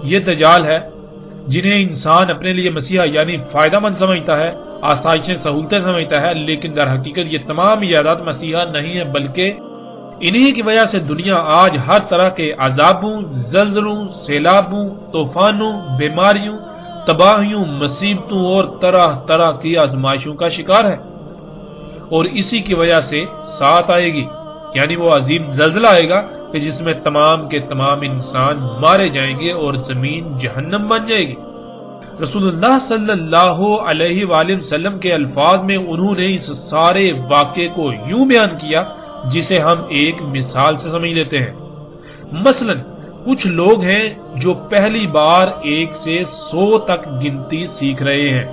A: یہ دجال ہے جنہیں انسان اپنے لیے مسیحا یعنی فائدہ مند سمجھتا ہے، آسائشیں سہولتیں سمجھتا ہے، لیکن در حقیقت یہ تمام ایجادات مسیحا نہیں ہے، بلکہ انہی کی وجہ سے دنیا آج ہر طرح کے عذابوں، زلزلوں، سیلابوں، طوفانوں، بیماریوں، تباہیوں، مصیبتوں اور طرح طرح کی آزمائشوں کا شکار ہے، اور اسی کی وجہ سے ساتھ آئے گی، یعنی وہ عظیم زلزلہ آئے گا کہ جس میں تمام کے تمام انسان مارے جائیں گے اور زمین جہنم بن جائے گی۔ رسول اللہ صلی اللہ علیہ وآلہ وسلم کے الفاظ میں انہوں نے اس سارے واقعے کو یوں بیان کیا جسے ہم ایک مثال سے سمجھ لیتے ہیں۔ مثلا کچھ لوگ ہیں جو پہلی بار 1 سے 100 تک گنتی سیکھ رہے ہیں۔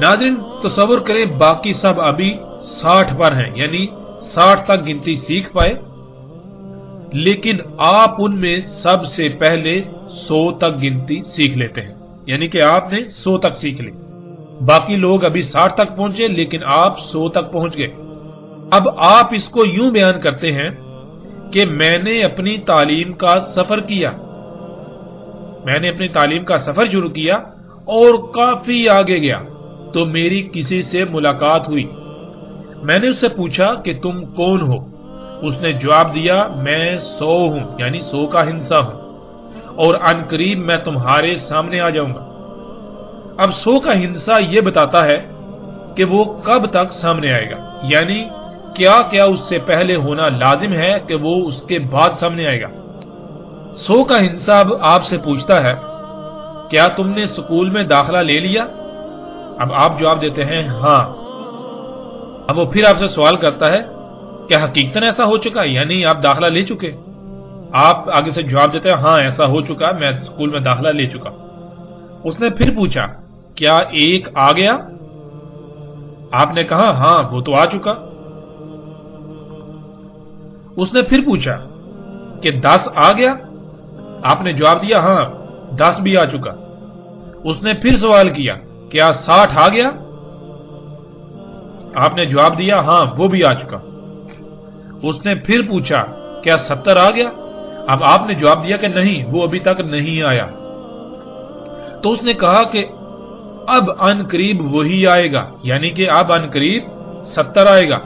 A: ناظرین تصور کریں باقی سب ابھی 60 پر ہیں، یعنی 60 تک گنتی سیکھ پائے، لیکن آپ ان میں سب سے پہلے 100 تک گنتی سیکھ لیتے ہیں، یعنی کہ آپ نے 100 تک سیکھ لی۔ باقی لوگ ابھی 60 تک پہنچے لیکن آپ 100 تک پہنچ گئے۔ اب آپ اس کو یوں بیان کرتے ہیں کہ میں نے اپنی تعلیم کا سفر کیا، میں نے اپنی تعلیم کا سفر شروع کیا اور کافی آگے گیا تو میری کسی سے ملاقات ہوئی۔ میں نے اس سے پوچھا کہ تم کون ہو؟ اس نے جواب دیا میں 100 ہوں، یعنی 100 کا ہندسہ ہوں، اور عن قریب میں تمہارے سامنے آ جاؤں گا۔ اب 100 کا ہندسہ یہ بتاتا ہے کہ وہ کب تک سامنے آئے گا، یعنی کیا کیا اس سے پہلے ہونا لازم ہے کہ وہ اس کے بعد سامنے آئے گا۔ 100 کا ہندسہ اب آپ سے پوچھتا ہے کیا تم نے سکول میں داخلہ لے لیا؟ اب آپ جواب دیتے ہیں ہاں۔ اب وہ پھر آپ سے سوال کرتا ہے کیا حقیقتاً ایسا ہو چکا، یعنی آپ داخلہ لے چکے؟ آپ آگے سے جواب دیتے ہیں ہاں ایسا ہو چکا، میں سکول میں داخلہ لے چکا۔ اس نے پھر پوچھا کیا 1 آ گیا؟ آپ نے کہا ہاں وہ تو آ چکا۔ اس نے پھر پوچھا کہ 10 آ گیا؟ آپ نے جواب دیا ہاں 10 بھی آ چکا۔ اس نے پھر سوال کیا کیا 60 آ گیا؟ آپ نے جواب دیا ہاں وہ بھی آ چکا۔ اس نے پھر پوچھا کیا 70 آ گیا؟ اب آپ نے جواب دیا کہ نہیں وہ ابھی تک نہیں آیا۔ تو اس نے کہا کہ اب عن قریب وہی آئے گا، یعنی کہ اب عن قریب 70 آئے گا،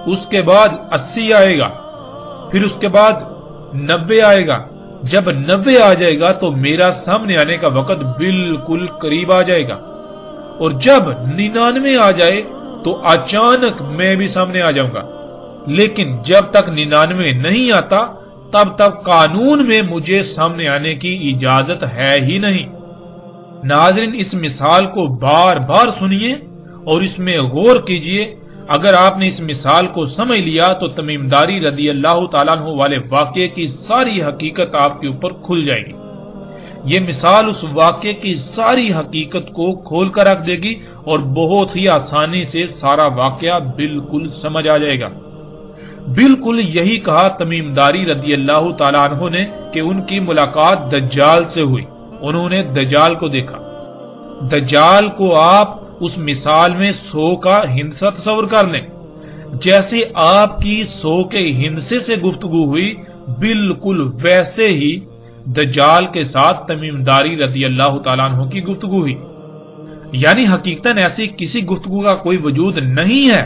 A: اس کے بعد 80 آئے گا، پھر اس کے بعد 90 آئے گا۔ جب 90 آ جائے گا تو میرا سامنے آنے کا وقت بالکل قریب آ جائے گا، اور جب 99 آ جائے تو اچانک میں بھی سامنے آ جاؤں گا، لیکن جب تک 99 نہیں آتا تب تک قانون میں مجھے سامنے آنے کی اجازت ہے ہی نہیں۔ ناظرین، اس مثال کو بار بار سنیے اور اس میں غور کیجئے۔ اگر آپ نے اس مثال کو سمجھ لیا تو تمیم داری رضی اللہ تعالیٰ عنہ والے واقعے کی ساری حقیقت آپ کے اوپر کھل جائے گی۔ یہ مثال اس واقعے کی ساری حقیقت کو کھول کر رکھ دے گی اور بہت ہی آسانی سے سارا واقعہ بالکل سمجھ آ جائے گا۔ بالکل یہی کہا تمیم داری رضی اللہ تعالیٰ عنہ نے کہ ان کی ملاقات دجال سے ہوئی، انہوں نے دجال کو دیکھا۔ دجال کو آپ اس مثال میں سو کا ہندسہ تصور کر لیں، جیسے آپ کی سو کے ہندسے سے گفتگو ہوئی بالکل ویسے ہی دجال کے ساتھ تمیم داری رضی اللہ تعالیٰ عنہ کی گفتگو ہوئی۔ یعنی حقیقتاً ایسی کسی گفتگو کا کوئی وجود نہیں ہے،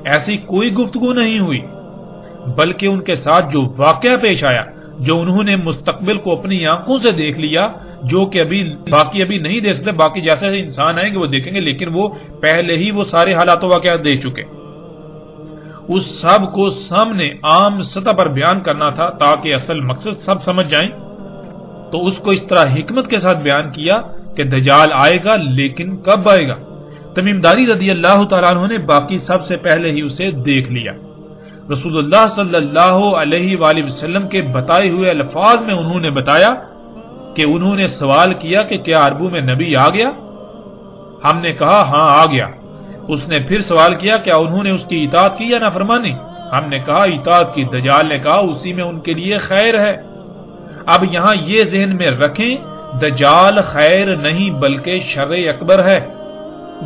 A: ایسی کوئی گفتگو نہیں ہوئی، بلکہ ان کے ساتھ جو واقعہ پیش آیا، جو انہوں نے مستقبل کو اپنی آنکھوں سے دیکھ لیا، جو کہ باقی ابھی نہیں دیکھ سکتے، باقی جیسے انسان آئیں گے وہ دیکھیں گے، لیکن وہ پہلے ہی وہ سارے حالات و واقعات دیکھ چکے۔ اس سب کو سامنے عام سطح پر بیان کرنا تھا تاکہ اصل مقصد سب سمجھ جائیں، تو اس کو اس طرح حکمت کے ساتھ بیان کیا کہ دجال آئے گا، لیکن کب آئے گا؟ تمیم داری رضی اللہ تعالیٰ عنہ نے باقی سب سے پہلے ہی اسے دیکھ لیا۔ رسول اللہ صلی اللہ علیہ وآلہ وسلم کے بتائے ہوئے الفاظ میں انہوں نے بتایا کہ انہوں نے سوال کیا کہ کیا عربوں میں نبی آ گیا؟ ہم نے کہا ہاں آ گیا۔ اس نے پھر سوال کیا کیا انہوں نے اس کی اطاعت کی یا نافرمانی؟ ہم نے کہا اطاعت کی۔ دجال نے کہا اسی میں ان کے لیے خیر ہے۔ اب یہاں یہ ذہن میں رکھیں، دجال خیر نہیں بلکہ شر اکبر ہے۔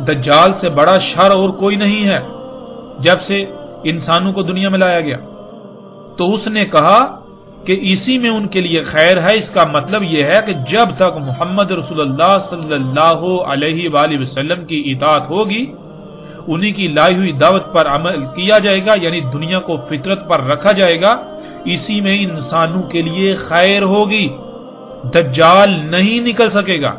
A: دجال سے بڑا شر اور کوئی نہیں ہے جب سے انسانوں کو دنیا میں لایا گیا۔ تو اس نے کہا کہ اسی میں ان کے لیے خیر ہے، اس کا مطلب یہ ہے کہ جب تک محمد رسول اللہ صلی اللہ علیہ وآلہ وسلم کی اطاعت ہوگی، انہی کی لائی ہوئی دعوت پر عمل کیا جائے گا، یعنی دنیا کو فطرت پر رکھا جائے گا، اسی میں انسانوں کے لیے خیر ہوگی۔ دجال نہیں نکل سکے گا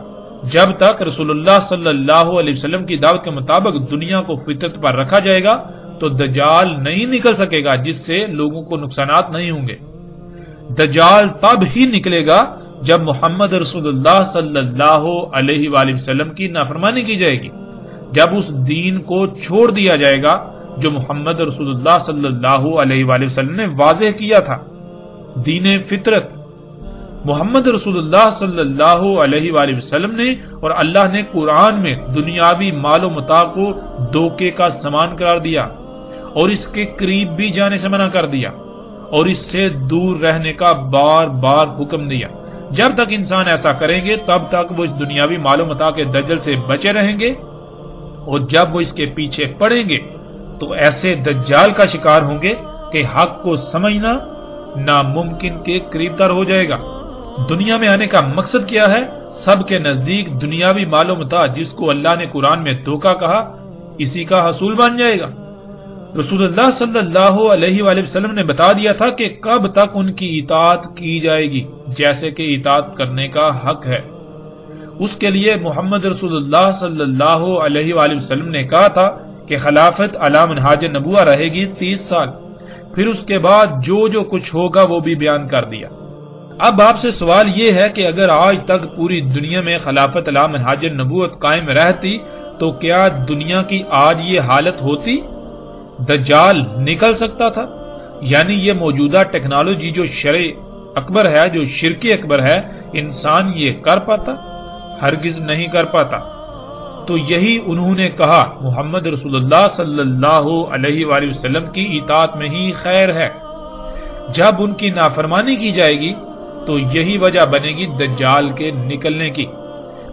A: جب تک رسول اللہ صلی اللہ علیہ وسلم کی دعوت کے مطابق دنیا کو فطرت پر رکھا جائے گا تو دجال نہیں نکل سکے گا، جس سے لوگوں کو نقصانات نہیں ہوں گے۔ دجال تب ہی نکلے گا جب محمد رسول اللہ صلی اللہ علیہ وآلہ وسلم کی نافرمانی کی جائے گی، جب اس دین کو چھوڑ دیا جائے گا جو محمد رسول اللہ صلی اللہ علیہ وآلہ وسلم نے واضح کیا تھا، دین فطرت۔ محمد رسول اللہ صلی اللہ علیہ وآلہ وسلم نے اور اللہ نے قرآن میں دنیاوی مال و متاع کو دھوکے کا سامان قرار دیا اور اس کے قریب بھی جانے سے منع کر دیا اور اس سے دور رہنے کا بار بار حکم دیا۔ جب تک انسان ایسا کریں گے تب تک وہ اس دنیاوی مال و متاع کے دجل سے بچے رہیں گے، اور جب وہ اس کے پیچھے پڑیں گے تو ایسے دجال کا شکار ہوں گے کہ حق کو سمجھنا ناممکن کے قریب تر ہو جائے گا۔ دنیا میں آنے کا مقصد کیا ہے؟ سب کے نزدیک دنیاوی مال و متاع، جس کو اللہ نے قرآن میں دھوکہ کہا، اسی کا حصول بن جائے گا۔ رسول اللہ صلی اللہ علیہ وآلہ وسلم نے بتا دیا تھا کہ کب تک ان کی اطاعت کی جائے گی جیسے کہ اطاعت کرنے کا حق ہے۔ اس کے لیے محمد رسول اللہ صلی اللہ علیہ وآلہ وسلم نے کہا تھا کہ خلافت علی منہاج نبوہ رہے گی 30 سال، پھر اس کے بعد جو کچھ ہوگا وہ بھی بیان کر دیا۔ اب آپ سے سوال یہ ہے کہ اگر آج تک پوری دنیا میں خلافت علی منہاج نبوت قائم رہتی تو کیا دنیا کی آج یہ حالت ہوتی؟ دجال نکل سکتا تھا؟ یعنی یہ موجودہ ٹیکنالوجی جو شرع اکبر ہے، جو شرک اکبر ہے، انسان یہ کر پاتا؟ ہرگز نہیں کر پاتا۔ تو یہی انہوں نے کہا محمد رسول اللہ صلی اللہ علیہ وآلہ وسلم کی اطاعت میں ہی خیر ہے۔ جب ان کی نافرمانی کی جائے گی تو یہی وجہ بنے گی دجال کے نکلنے کی۔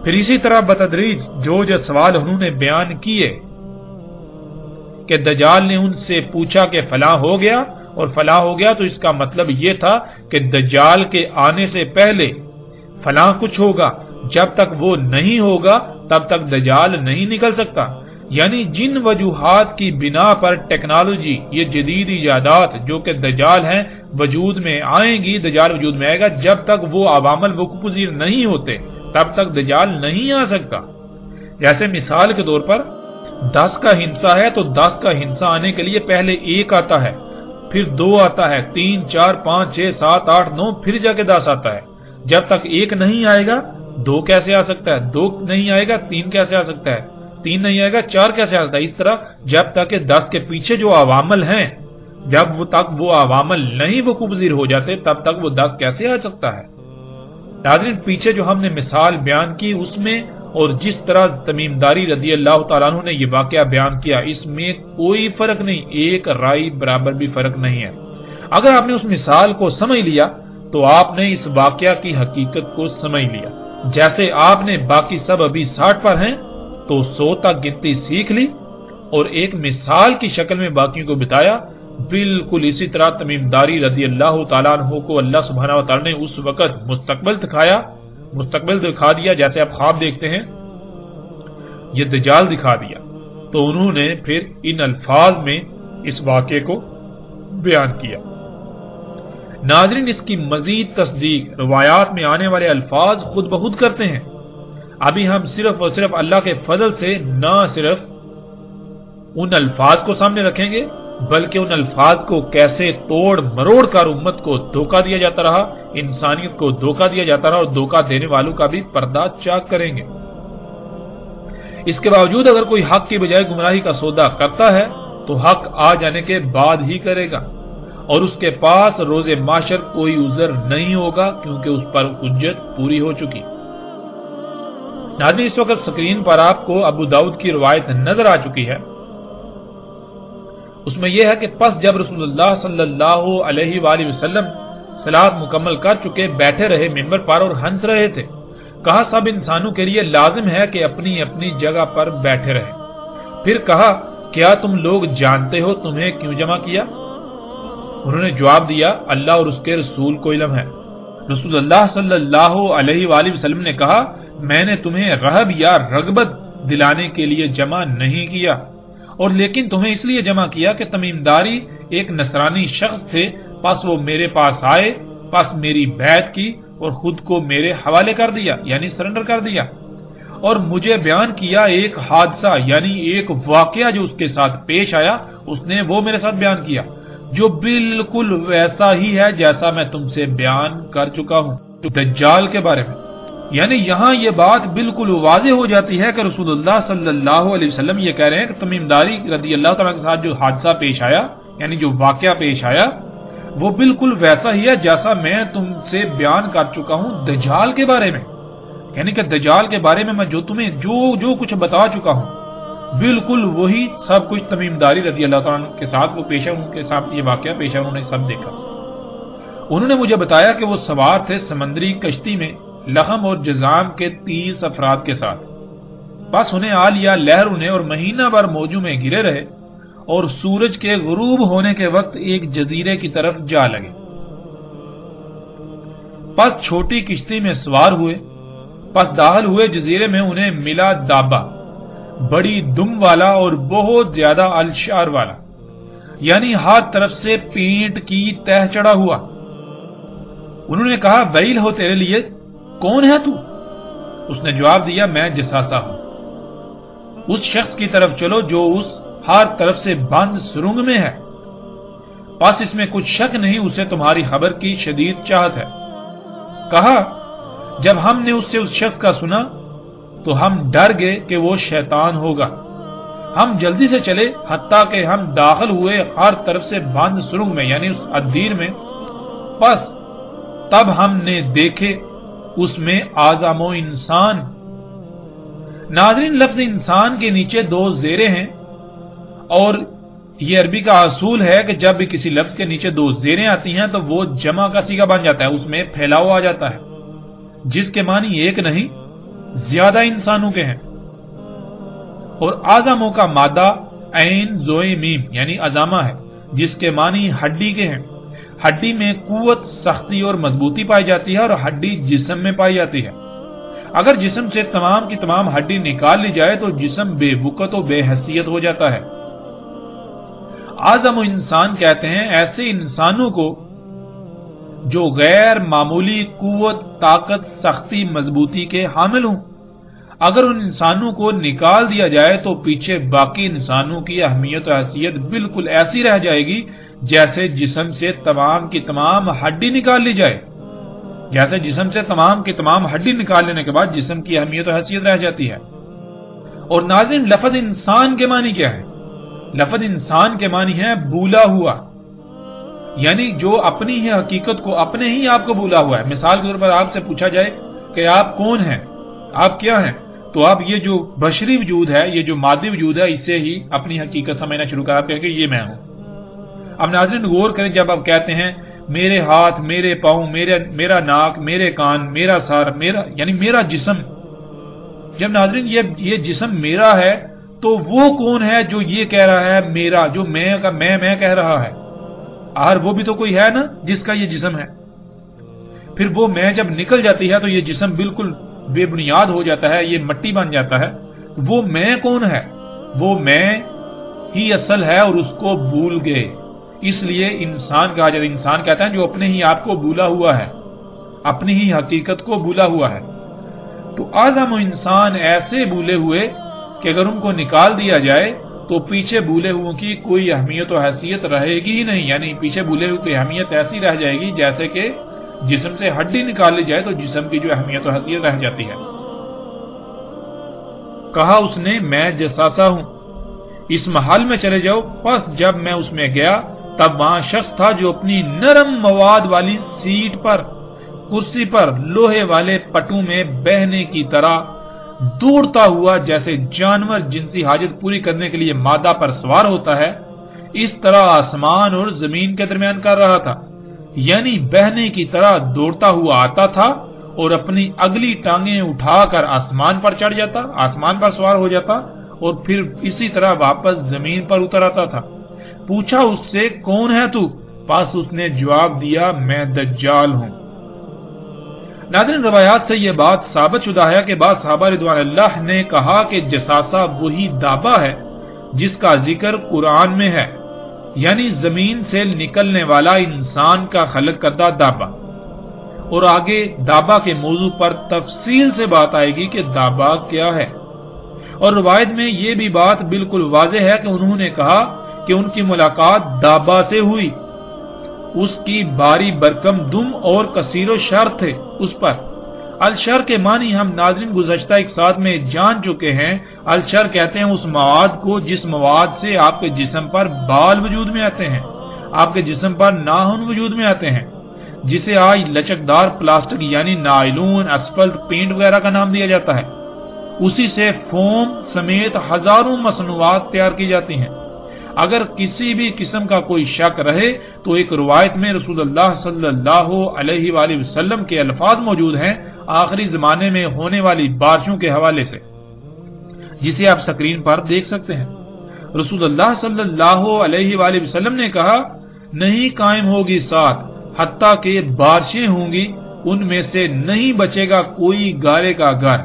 A: پھر اسی طرح بتدریج جو سوال انہوں نے بیان کیے کہ دجال نے ان سے پوچھا کہ فلاں ہو گیا اور فلاں ہو گیا، تو اس کا مطلب یہ تھا کہ دجال کے آنے سے پہلے فلاں کچھ ہوگا، جب تک وہ نہیں ہوگا تب تک دجال نہیں نکل سکتا۔ یعنی جن وجوہات کی بنا پر ٹیکنالوجی، یہ جدید ایجادات جو کہ دجال ہیں، وجود میں آئیں گی، دجال وجود میں آئے گا، جب تک وہ عوام الوقوع پذیر نہیں ہوتے تب تک دجال نہیں آ سکتا۔ جیسے مثال کے طور پر 10 کا ہندسہ ہے تو 10 کا ہندسہ آنے کے لیے پہلے 1 آتا ہے، پھر 2 آتا ہے، 3 4 5 6 7 8 9، پھر جا کے 10 آتا ہے۔ جب تک 1 نہیں آئے گا 2 کیسے آ سکتا ہے، 2 نہیں آئے گا 3 کیسے آ سکتا ہے، 3 نہیں آئے گا 4 کیسے آ سکتا ہے۔ اس طرح جب تک کہ 10 کے پیچھے جو عوامل ہیں، جب وہ عوامل نہیں وقوع پذیر ہو جاتے، تب تک وہ 10 کیسے آ سکتا ہے۔ ناظرین، پیچھے جو ہم نے مثال بیان کی اس میں اور جس طرح تمیم داری رضی اللہ تعالیٰ عنہ نے یہ واقعہ بیان کیا، اس میں کوئی فرق نہیں، ایک رائی برابر بھی فرق نہیں ہے۔ اگر آپ نے اس مثال کو سمجھ لیا تو آپ نے اس واقعہ کی حقیقت کو سمجھ لیا۔ جیسے آپ نے باقی سب ابھی 60 پر ہیں تو 100 تک گنتی سیکھ لی اور ایک مثال کی شکل میں باقیوں کو بتایا، بالکل اسی طرح تمیم داری رضی اللہ تعالیٰ عنہ کو اللہ سبحانہ و تعالیٰ نے اس وقت مستقبل دکھا دیا، جیسے آپ خواب دیکھتے ہیں، یہ دجال دکھا دیا، تو انہوں نے پھر ان الفاظ میں اس واقعے کو بیان کیا۔ ناظرین، اس کی مزید تصدیق روایات میں آنے والے الفاظ خود بخود کرتے ہیں۔ ابھی ہم صرف اور صرف اللہ کے فضل سے نہ صرف ان الفاظ کو سامنے رکھیں گے، بلکہ ان الفاظ کو کیسے توڑ مروڑ کر امت کو دھوکہ دیا جاتا رہا، انسانیت کو دھوکہ دیا جاتا رہا، اور دھوکہ دینے والوں کا بھی پردہ چاک کریں گے۔ اس کے باوجود اگر کوئی حق کی بجائے گمراہی کا سودا کرتا ہے تو حق آ جانے کے بعد ہی کرے گا، اور اس کے پاس روز محشر کوئی عذر نہیں ہوگا، کیونکہ اس پر حجت پوری ہو چکی۔ ناظرین، اس وقت سکرین پر آپ کو ابو داؤد کی روایت نظر آ چکی ہے۔ اس میں یہ ہے کہ پس جب رسول اللہ صلی اللہ علیہ وآلہ وسلم صلاۃ مکمل کر چکے بیٹھے رہے منبر پر اور ہنس رہے تھے، کہا سب انسانوں کے لیے لازم ہے کہ اپنی اپنی جگہ پر بیٹھے رہیں۔ پھر کہا کیا تم لوگ جانتے ہو تمہیں کیوں جمع کیا؟ انہوں نے جواب دیا اللہ اور اس کے رسول کو علم ہے۔ رسول اللہ صلی اللہ علیہ وآلہ وسلم نے کہا میں نے تمہیں رہب یا رغبت دلانے کے لیے جمع نہیں کیا، اور لیکن تمہیں اس لیے جمع کیا کہ تمیم داری ایک نصرانی شخص تھے، پس وہ میرے پاس آئے، پس میری بیعت کی اور خود کو میرے حوالے کر دیا، یعنی سرنڈر کر دیا، اور مجھے بیان کیا ایک حادثہ، یعنی ایک واقعہ جو اس کے ساتھ پیش آیا، اس نے وہ میرے ساتھ بیان کیا جو بالکل ویسا ہی ہے جیسا میں تم سے بیان کر چکا ہوں دجال کے بارے میں۔ یعنی یہاں یہ بات بالکل واضح ہو جاتی ہے کہ رسول اللہ صلی اللہ علیہ وسلم یہ کہہ رہے ہیں کہ تمیم داری رضی اللہ تعالیٰ کے ساتھ جو حادثہ پیش آیا، یعنی جو واقعہ پیش آیا، وہ بالکل ویسا ہی ہے جیسا میں تم سے بیان کر چکا ہوں دجال کے بارے میں۔ یعنی کہ دجال کے بارے میں جو تمہیں جو کچھ بتا چکا ہوں، بالکل وہی سب کچھ تمیم داری رضی اللہ تعالیٰ کے ساتھ وہ پیش ہے، ان کے ساتھ یہ واقعہ پیش ہے، انہوں نے سب دیکھا۔ انہوں نے مجھے بتایا کہ وہ سوار تھے سمندری کشتی میں لخم اور جزام کے 30 افراد کے ساتھ، بس انہیں آ لیا لہر انہیں، اور مہینہ بھر موجوں میں گرے رہے، اور سورج کے غروب ہونے کے وقت ایک جزیرے کی طرف جا لگے۔ پس چھوٹی کشتی میں سوار ہوئے، پس داخل ہوئے جزیرے میں، انہیں ملا دابا، بڑی دم والا اور بہت زیادہ الشعر والا، یعنی ہر طرف سے پینٹ کی تہ چڑھا ہوا۔ انہوں نے کہا ویل ہو تیرے لیے، کون ہے تو؟ اس نے جواب دیا میں جساسا ہوں۔ اس شخص کی طرف چلو جو اس ہر طرف سے بند سرنگ میں ہے، پس اس میں کچھ شک نہیں اسے تمہاری خبر کی شدید چاہت ہے۔ کہا جب ہم نے اس سے اس شخص کا سنا تو ہم ڈر گئے کہ وہ شیطان ہوگا، ہم جلدی سے چلے حتیٰ کہ ہم داخل ہوئے ہر طرف سے بند سرنگ میں، یعنی اس ادیر میں، پس تب ہم نے دیکھے اس میں اعظم و انسان۔ ناظرین، لفظ انسان کے نیچے 2 زیریں ہیں، اور یہ عربی کا اصول ہے کہ جب بھی کسی لفظ کے نیچے 2 زیریں آتی ہیں تو وہ جمع کا صیغہ بن جاتا ہے، اس میں پھیلاؤ آ جاتا ہے، جس کے معنی ایک نہیں زیادہ انسانوں کے ہیں۔ اور اعظموں کا مادہ عین زوئے میم یعنی عظامہ ہے، جس کے معنی ہڈی کے ہیں۔ ہڈی میں قوت، سختی اور مضبوطی پائی جاتی ہے، اور ہڈی جسم میں پائی جاتی ہے۔ اگر جسم سے تمام کی تمام ہڈی نکال لی جائے تو جسم بے وقت و بے حیثیت ہو جاتا ہے۔ اعظم و انسان کہتے ہیں ایسے انسانوں کو جو غیر معمولی قوت، طاقت، سختی، مضبوطی کے حامل ہوں۔ اگر ان انسانوں کو نکال دیا جائے تو پیچھے باقی انسانوں کی اہمیت و حیثیت بالکل ایسی رہ جائے گی جیسے جسم سے تمام کی تمام ہڈی نکال لی جائے، جیسے جسم سے تمام کی تمام ہڈی نکال لینے کے بعد جسم کی اہمیت و حیثیت رہ جاتی ہے۔ اور ناظرین، لفظ انسان کے معنی کیا ہے؟ لفظ انسان کے معنی ہے بھولا ہوا، یعنی جو اپنی ہی حقیقت کو اپنے ہی آپ کو بھولا ہوا ہے۔ مثال کے طور پر آپ سے پوچھا جائے کہ آپ کون ہیں، آپ کیا ہیں، تو آپ یہ جو بشری وجود ہے، یہ جو مادی وجود ہے، اس سے ہی اپنی حقیقت سمجھنا شروع کریں، آپ کہیں کہ یہ میں ہوں۔ اب ناظرین غور کریں، جب آپ کہتے ہیں میرے ہاتھ، میرے پاؤں، میرا ناک، میرے کان، میرا سر، یعنی میرا جسم، جب ناظرین یہ جسم میرا ہے تو وہ کون ہے جو یہ کہہ رہا ہے میرا، جو میں کہہ رہا ہے؟ آخر وہ بھی تو کوئی ہے نا جس کا یہ جسم ہے۔ پھر وہ میں جب نکل جاتی ہے تو یہ جسم بالکل بے بنیاد ہو جاتا ہے، یہ مٹی بن جاتا ہے۔ وہ میں کون ہے؟ وہ میں ہی اصل ہے اور اس کو بھول گئے، اس لیے انسان کہا جاتا ہے۔ انسان کہتا ہے جو اپنے ہی آپ کو بھولا ہوا ہے، اپنی ہی حقیقت کو بھولا ہوا ہے۔ تو آدم و انسان ایسے بھولے ہوئے کہ اگر ان کو نکال دیا جائے تو پیچھے بھولے ہوئے کی کوئی اہمیت و حیثیت رہے گی ہی نہیں، یعنی پیچھے بھولے ہوئے کی اہمیت ایسی رہ جائے گی جیسے کہ جسم سے ہڈی نکال لی جائے تو جسم کی جو اہمیت و حیثیت رہ جاتی ہے۔ کہا اس نے میں جساسا ہوں، اس محل میں چلے جاؤ۔ پس جب میں اس میں گیا تب وہاں شخص تھا جو اپنی نرم مواد والی سیٹ پر، کرسی پر لوہے والے پٹو میں بہنے کی طرح دوڑتا ہوا، جیسے جانور جنسی حاجت پوری کرنے کے لیے مادہ پر سوار ہوتا ہے، اس طرح آسمان اور زمین کے درمیان کر رہا تھا۔ یعنی بہنے کی طرح دوڑتا ہوا آتا تھا اور اپنی اگلی ٹانگیں اٹھا کر آسمان پر چڑھ جاتا، آسمان پر سوار ہو جاتا اور پھر اسی طرح واپس زمین پر اتر آتا تھا۔ پوچھا اس سے کون ہے تو؟ پس اس نے جواب دیا میں دجال ہوں۔ ناظرین، روایات سے یہ بات ثابت شدہ ہے کہ بعض صحابہ رضوان اللہ نے کہا کہ جساسہ وہی دابہ ہے جس کا ذکر قرآن میں ہے، یعنی زمین سے نکلنے والا انسان کا خلق کردہ دابہ۔ اور آگے دابہ کے موضوع پر تفصیل سے بات آئے گی کہ دابہ کیا ہے۔ اور روایت میں یہ بھی بات بالکل واضح ہے کہ انہوں نے کہا کہ ان کی ملاقات دابہ سے ہوئی، اس کی باری برکم دم اور کثیر و شر تھے اس پر۔ الشر کے معنی ہم ناظرین گزشتہ ایک ساتھ میں جان چکے ہیں۔ الشر کہتے ہیں اس مواد کو جس مواد سے آپ کے جسم پر بال وجود میں آتے ہیں، آپ کے جسم پر ناخن وجود میں آتے ہیں، جسے آج لچکدار پلاسٹک یعنی نائلون، اسفلٹ، پینٹ وغیرہ کا نام دیا جاتا ہے۔ اسی سے فوم سمیت ہزاروں مصنوعات تیار کی جاتی ہیں۔ اگر کسی بھی قسم کا کوئی شک رہے تو ایک روایت میں رسول اللہ صلی اللہ علیہ وآلہ وسلم کے الفاظ موجود ہیں آخری زمانے میں ہونے والی بارشوں کے حوالے سے، جسے آپ سکرین پر دیکھ سکتے ہیں۔ رسول اللہ صلی اللہ علیہ وآلہ وسلم نے کہا نہیں قائم ہوگی ساتھ حتیٰ کہ بارشیں ہوں گی، ان میں سے نہیں بچے گا کوئی گارے کا گھر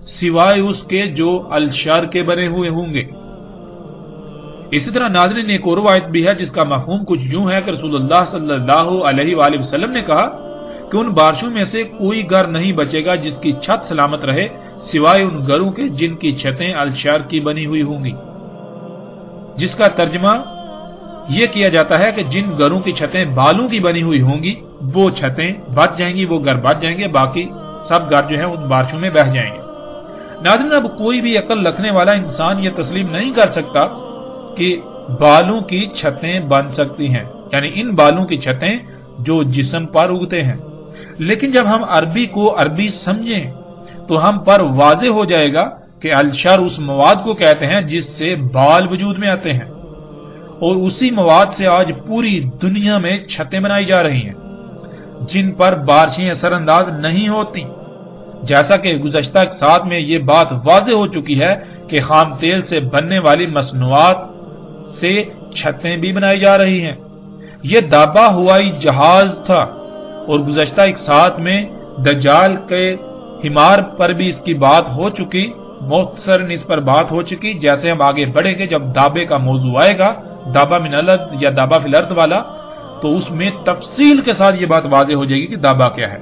A: سوائے اس کے جو الشر کے بنے ہوئے ہوں گے۔ اسی طرح ناظرین ایک اور روایت بھی ہے جس کا مفہوم کچھ یوں ہے کہ رسول اللہ صلی اللہ علیہ وآلہ وسلم نے کہا کہ ان بارشوں میں سے کوئی گھر نہیں بچے گا جس کی چھت سلامت رہے سوائے ان گھروں کے جن کی چھتیں الشر کی بنی ہوئی ہوں گی، جس کا ترجمہ یہ کیا جاتا ہے کہ جن گھروں کی چھتیں بالوں کی بنی ہوئی ہوں گی وہ چھتیں بچ جائیں گی، وہ گھر بچ جائیں گے، باقی سب گھر جو ہیں ان بارشوں میں بہہ جائیں گے۔ ناظرین، اب کوئی بھی عقل رکھنے والا انسان یہ تسلیم نہیں کر سکتا کہ بالوں کی چھتیں بن سکتی ہیں، یعنی ان بالوں کی چھتیں جو جسم پر اگتے ہیں۔ لیکن جب ہم عربی کو عربی سمجھیں تو ہم پر واضح ہو جائے گا کہ الشر اس مواد کو کہتے ہیں جس سے بال وجود میں آتے ہیں، اور اسی مواد سے آج پوری دنیا میں چھتیں بنائی جا رہی ہیں جن پر بارشیں اثر انداز نہیں ہوتی۔ جیسا کہ گزشتہ ساتھ میں یہ بات واضح ہو چکی ہے کہ خام تیل سے بننے والی مصنوعات سے چھتیں بھی بنائی جا رہی ہیں۔ یہ دابہ ہوائی جہاز تھا، اور گزشتہ ایک ساتھ میں دجال کے حمار پر بھی اس کی بات ہو چکی، مختصراً اس پر بات ہو چکی۔ جیسے ہم آگے بڑھیں گے، جب دابے کا موضوع آئے گا، دابہ من الارض یا دابہ فی الارض والا، تو اس میں تفصیل کے ساتھ یہ بات واضح ہو جائے گی کہ دابہ کیا ہے۔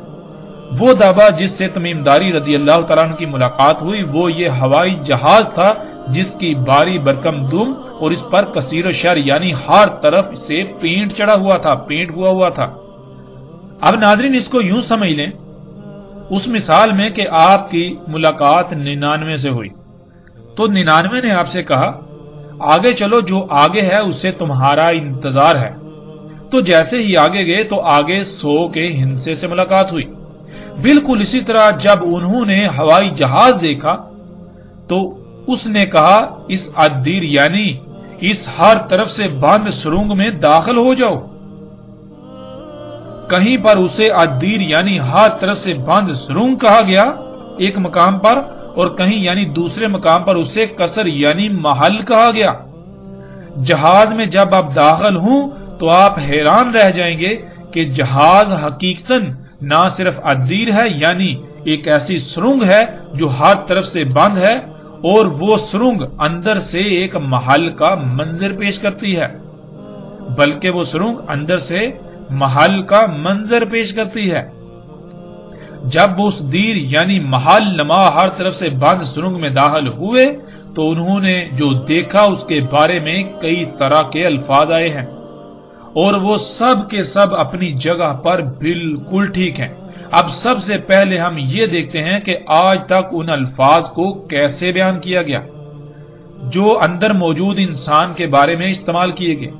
A: وہ دعویٰ جس سے تمیم داری رضی اللہ تعالیٰ عنہ کی ملاقات ہوئی وہ یہ ہوائی جہاز تھا جس کی باری برکم دم اور اس پر کثیر و شر یعنی ہر طرف سے پینٹ چڑھا ہوا تھا، پینٹ ہوا تھا۔ اب ناظرین اس کو یوں سمجھ لیں اس مثال میں کہ آپ کی ملاقات 99 سے ہوئی تو 99 نے آپ سے کہا آگے چلو، جو آگے ہے اس سے تمہارا انتظار ہے، تو جیسے ہی آگے گئے تو آگے 100 کے ہندسے سے ملاقات ہوئی۔ بالکل اسی طرح جب انہوں نے ہوائی جہاز دیکھا تو اس نے کہا اس عدیر یعنی اس ہر طرف سے بند سرنگ میں داخل ہو جاؤ۔ کہیں پر اسے عدیر یعنی ہر طرف سے بند سرنگ کہا گیا ایک مقام پر، اور کہیں یعنی دوسرے مقام پر اسے قصر یعنی محل کہا گیا۔ جہاز میں جب آپ داخل ہوں تو آپ حیران رہ جائیں گے کہ جہاز حقیقتاً نہ صرف عدیر ہے یعنی ایک ایسی سرنگ ہے جو ہر طرف سے بند ہے، اور وہ سرنگ اندر سے ایک محل کا منظر پیش کرتی ہے، بلکہ وہ سرنگ اندر سے محل کا منظر پیش کرتی ہے۔ جب وہ اس دیر یعنی محل نما ہر طرف سے بند سرنگ میں داخل ہوئے تو انہوں نے جو دیکھا اس کے بارے میں کئی طرح کے الفاظ آئے ہیں، اور وہ سب کے سب اپنی جگہ پر بالکل ٹھیک ہیں۔ اب سب سے پہلے ہم یہ دیکھتے ہیں کہ آج تک ان الفاظ کو کیسے بیان کیا گیا جو اندر موجود انسان کے بارے میں استعمال کیے گئے۔